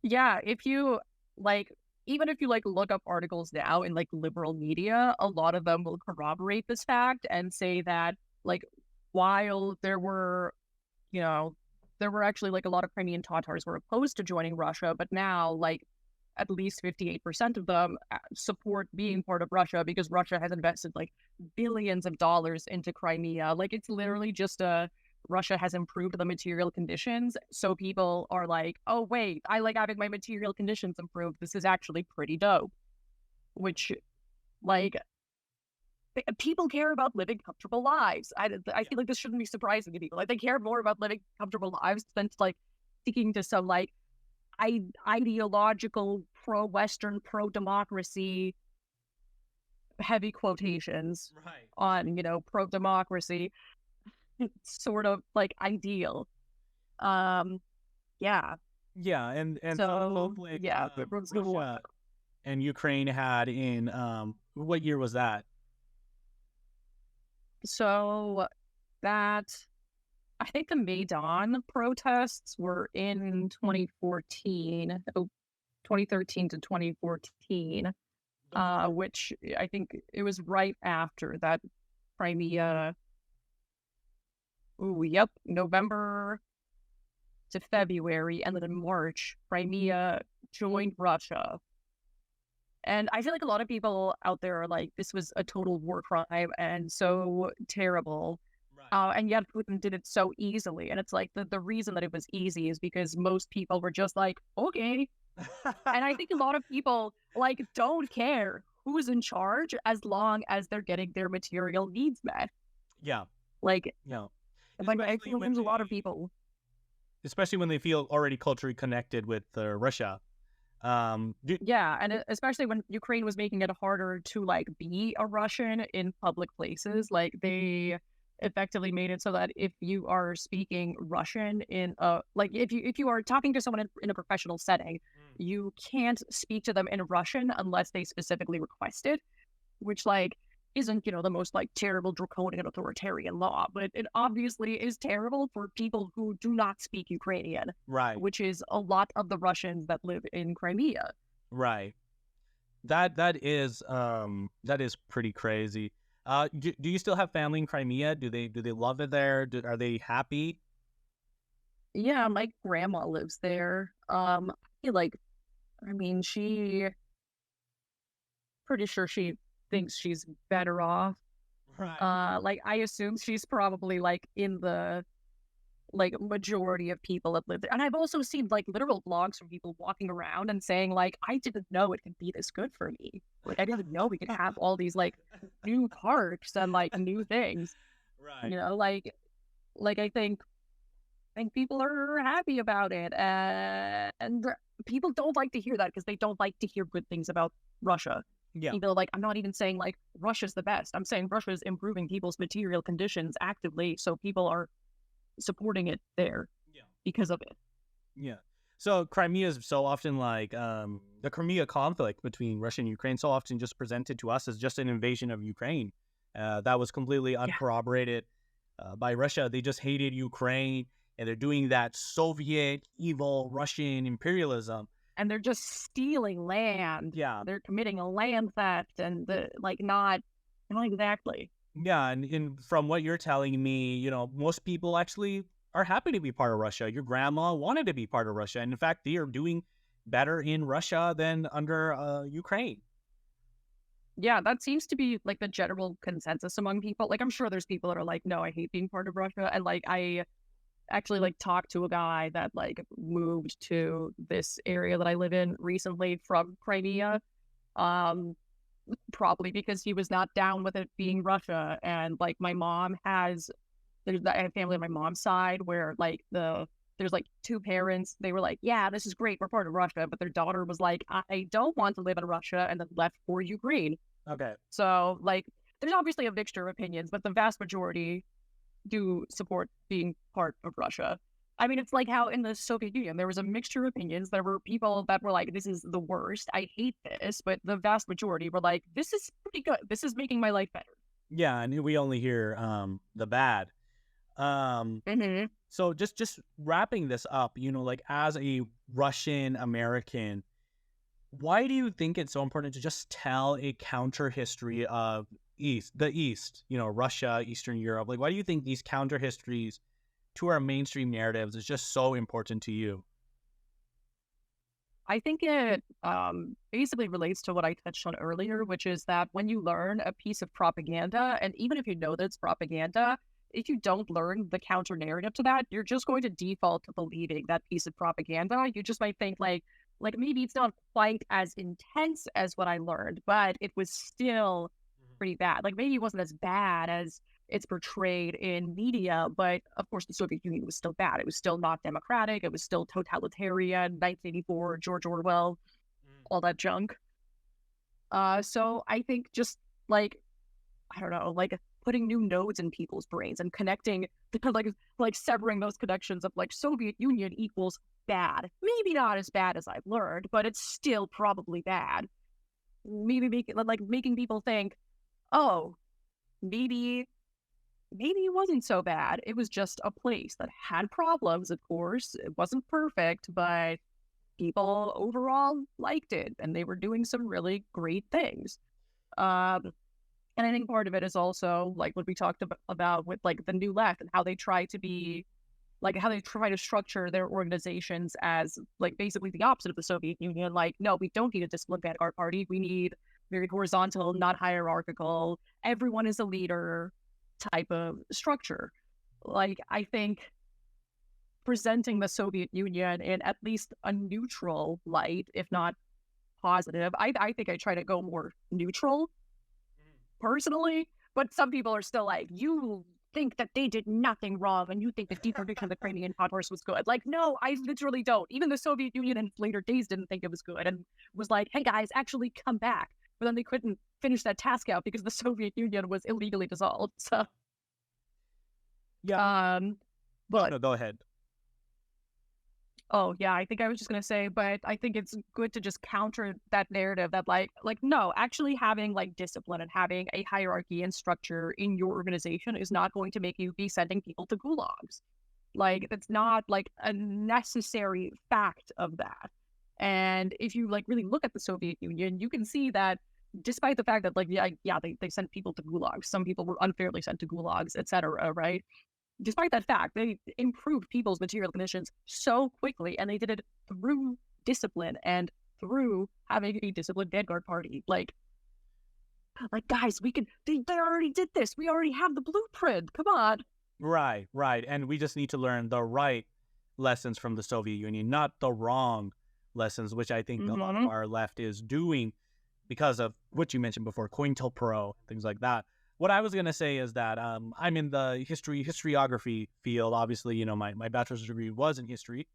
Yeah, if you like, even if you like look up articles now in like liberal media, a lot of them will corroborate this fact and say that like while there were, you know, there were actually like a lot of Crimean Tatars were opposed to joining Russia, but now like at least 58% of them support being part of Russia because Russia has invested like billions of dollars into Crimea. Like it's literally just a Russia has improved the material conditions. So people are like, oh, wait, I like having my material conditions improved. This is actually pretty dope. Which, like, people care about living comfortable lives. I Yeah. feel like this shouldn't be surprising to people. Like, they care more about living comfortable lives than like sticking to some like ideological pro-Western, pro-democracy, heavy quotations Right. on, pro-democracy sort of like ideal. Um, yeah. Yeah, and the So conflict yeah, everyone's gonna want Russia and Ukraine had in what year was that? that. So that I think the Maidan protests were in 2014, 2013 to 2014, Those were which I think it was right after that Crimea. Ooh, yep, November to February, and then in March, Crimea joined Russia. And I feel like a lot of people out there are like, this was a total war crime and so terrible. right. And yet Putin did it so easily. And it's like the reason that it was easy is because most people were just like, okay. And I think a lot of people like don't care who's in charge as long as they're getting their material needs met. Yeah, Like, yeah. like I Especially feel when there's a lot of they people. especially when they feel already culturally connected with Russia. Do, Yeah, and especially when Ukraine was making it harder to like be a Russian in public places, like they effectively made it so that if you are speaking Russian in a like if you are talking to someone in a professional setting, Mm. you can't speak to them in Russian unless they specifically request it, which like isn't, the most like terrible draconian authoritarian law, but it obviously is terrible for people who do not speak Ukrainian, Right, which is a lot of the Russians that live in Crimea. right. That is pretty crazy. Do you still have family in Crimea? Do they love it there? Are they happy? Yeah, my grandma lives there. I feel like, I mean, she pretty sure she thinks she's better off. Right. Like I assume she's probably like in the like majority of people that live there. And I've also seen like literal blogs from people walking around and saying like, I didn't know it could be this good for me. Like I didn't know we could have all these like new parks and like new things. Right. You know, like I think people are happy about it, and people don't like to hear that because they don't like to hear good things about Russia. Yeah. Even though, like, I'm not even saying like Russia's the best. I'm saying Russia is improving people's material conditions actively, so people are supporting it there Yeah. because of it. Yeah. So Crimea is so often like the Crimea conflict between Russia and Ukraine so often just presented to us as just an invasion of Ukraine. That was completely Yeah, uncorroborated by Russia. They just hated Ukraine and they're doing that Soviet evil Russian imperialism. and they're just stealing land. Yeah. They're committing a land theft, and the like not exactly. Yeah. And from what you're telling me, most people actually are happy to be part of Russia. Your grandma wanted to be part of Russia. And in fact, they are doing better in Russia than under Ukraine. Yeah, that seems to be like the general consensus among people. Like, I'm sure there's people that are like, no, I hate being part of Russia. And like, I actually like talked to a guy that like moved to this area that I live in recently from Crimea. Um, Probably because he was not down with it being Russia. And like, my mom has, I have family on my mom's side where like there's like two parents. They were like, yeah, this is great. We're part of Russia. But their daughter was like, I don't want to live in Russia, and then left for Ukraine. Okay. So, like, there's obviously a mixture of opinions, but the vast majority do support being part of Russia. I mean, it's like how in the Soviet Union, there was a mixture of opinions. There were people that were like, this is the worst. I hate this. But the vast majority were like, this is pretty good. This is making my life better. Yeah, and we only hear the bad. Um, Hmm. so just wrapping this up, like as a Russian American, why do you think it's so important to just tell a counter history of the East, Russia, Eastern Europe? Like, why do you think these counter histories to our mainstream narratives is just so important to you? I think it basically relates to what I touched on earlier, which is that when you learn a piece of propaganda, and even if you know that it's propaganda, if you don't learn the counter narrative to that, you're just going to default to believing that piece of propaganda. You just might think like maybe it's not quite as intense as what I learned, but it was still pretty bad. Like maybe it wasn't as bad as it's portrayed in media, but of course the Soviet Union was still bad. It was still not democratic. It was still totalitarian, 1984, George Orwell, all that junk. So I think just like, I don't know, like putting new nodes in people's brains and connecting, like severing those connections of like Soviet Union equals bad. Maybe not as bad as I've learned, but it's still probably bad. Maybe making people think, oh, maybe it wasn't so bad. It was just a place that had problems, of course. It wasn't perfect, but people overall liked it and they were doing some really great things. Um, and I think part of it is also like what we talked about with like the new left and how they try to be like how they try to structure their organizations as like basically the opposite of the Soviet Union. Like, no, we don't need a disciplined vanguard party. We need very horizontal, not hierarchical. Everyone is a leader type of structure. Like, I think presenting the Soviet Union in at least a neutral light, if not positive, I think I try to go more neutral personally. But some people are still like, you think that they did nothing wrong and you think the deprogramming of the Crimean Tatars was good. Like, no, I literally don't. Even the Soviet Union in later days didn't think it was good and was like, hey guys, actually come back. But then they couldn't finish that task out because the Soviet Union was illegally dissolved. So Yeah. Um, No, but no, go ahead. oh yeah, I think I was just gonna say, but I think it's good to just counter that narrative that like no, actually having like discipline and having a hierarchy and structure in your organization is not going to make you be sending people to gulags. Like that's not like a necessary fact of that. And if you like really look at the Soviet Union, you can see that despite the fact that like yeah they sent people to gulags, some people were unfairly sent to gulags, etc. Right? Despite that fact, they improved people's material conditions so quickly, and they did it through discipline and through having a disciplined vanguard party. Like guys, we can. They already did this. We already have the blueprint. Come on. Right, right. And we just need to learn the right lessons from the Soviet Union, not the wrong lessons, which I think a lot of Mm-hmm. our left is doing because of what you mentioned before, COINTELPRO, things like that. What I was going to say is that I'm in the historiography field. Obviously, my bachelor's degree was in history.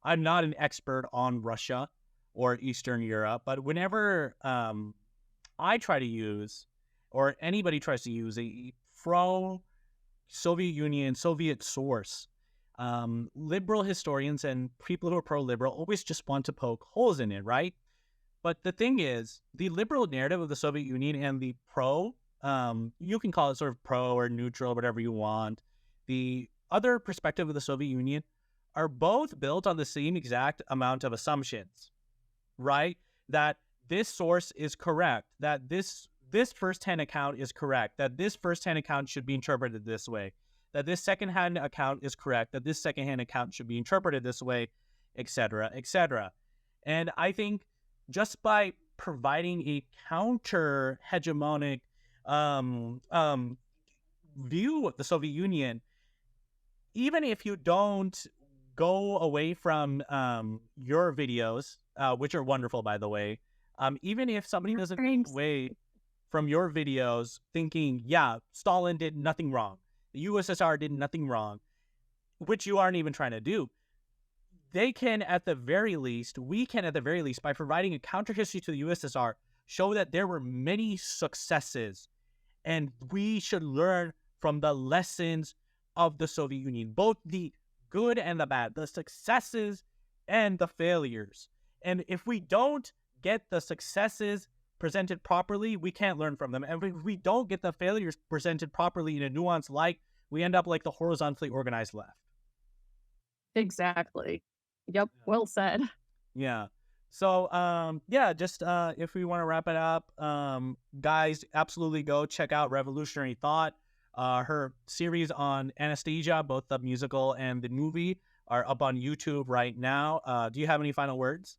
I'm not an expert on Russia or Eastern Europe, but whenever I try to use, or anybody tries to use a pro Soviet Union, Soviet source, liberal historians and people who are pro-liberal always just want to poke holes in it, right? But the thing is, the liberal narrative of the Soviet Union and the pro, you can call it sort of pro or neutral, whatever you want, the other perspective of the Soviet Union are both built on the same exact amount of assumptions, right? That this source is correct, that this first-hand account is correct, that this first-hand account should be interpreted this way, that this second-hand account is correct, that this second-hand account should be interpreted this way, etc., etc. And I think just by providing a counter hegemonic view of the Soviet Union, even if you don't go away from your videos, which are wonderful, by the way, even if somebody doesn't go Thanks. away from your videos thinking, yeah, Stalin did nothing wrong, the USSR did nothing wrong, which you aren't even trying to do, we can at the very least, by providing a counter history to the USSR, show that there were many successes, and we should learn from the lessons of the Soviet Union, both the good and the bad, the successes and the failures. And if we don't get the successes presented properly, we can't learn from them. And if we don't get the failures presented properly in a nuanced light, we end up like the horizontally organized left. Exactly. Yep. Well said. Yeah. So yeah, just if we want to wrap it up, guys, absolutely go check out Revolutionary Thought. Her series on anesthesia, both the musical and the movie, are up on YouTube right now. Do you have any final words?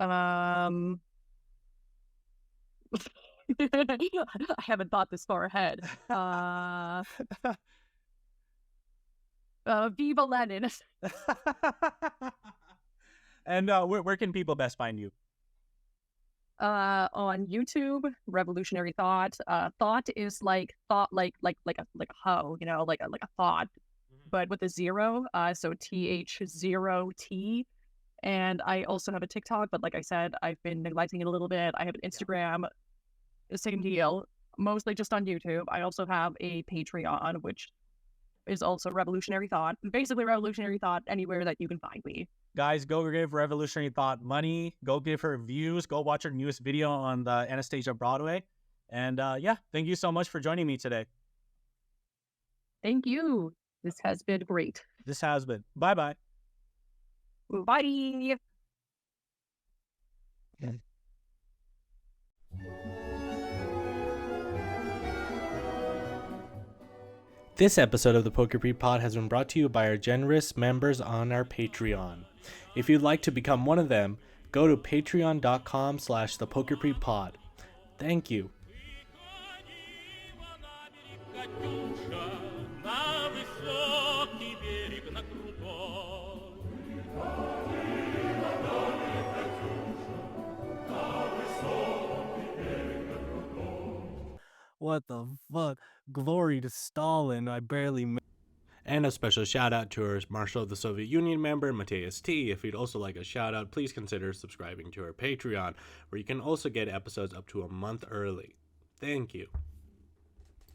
I haven't thought this far ahead. Viva Lenin. And where can people best find you? On YouTube, Revolutionary Thought. Thought is like thought, like a hoe, you know, like a thought, but with a zero. So TH0T. And I also have a TikTok, but like I said, I've been neglecting it a little bit. I have an Instagram, the same deal, mostly just on YouTube. I also have a Patreon, which is also Revolutionary Thought. Basically, Revolutionary Thought anywhere that you can find me. Guys, go give Revolutionary Thought money. Go give her views. Go watch her newest video on the Anastasia Broadway. And yeah, thank you so much for joining me today. Thank you. This has been great. This has been. Bye-bye. Bye. This episode of the Pokepreet Pod has been brought to you by our generous members on our Patreon. If you'd like to become one of them, go to patreon.com/thepokepreetpod. Thank you. What the fuck? Glory to Stalin. I barely... And a special shout out to our Marshal of the Soviet Union member, Matthias T. If you'd also like a shout out, please consider subscribing to our Patreon, where you can also get episodes up to a month early. Thank you.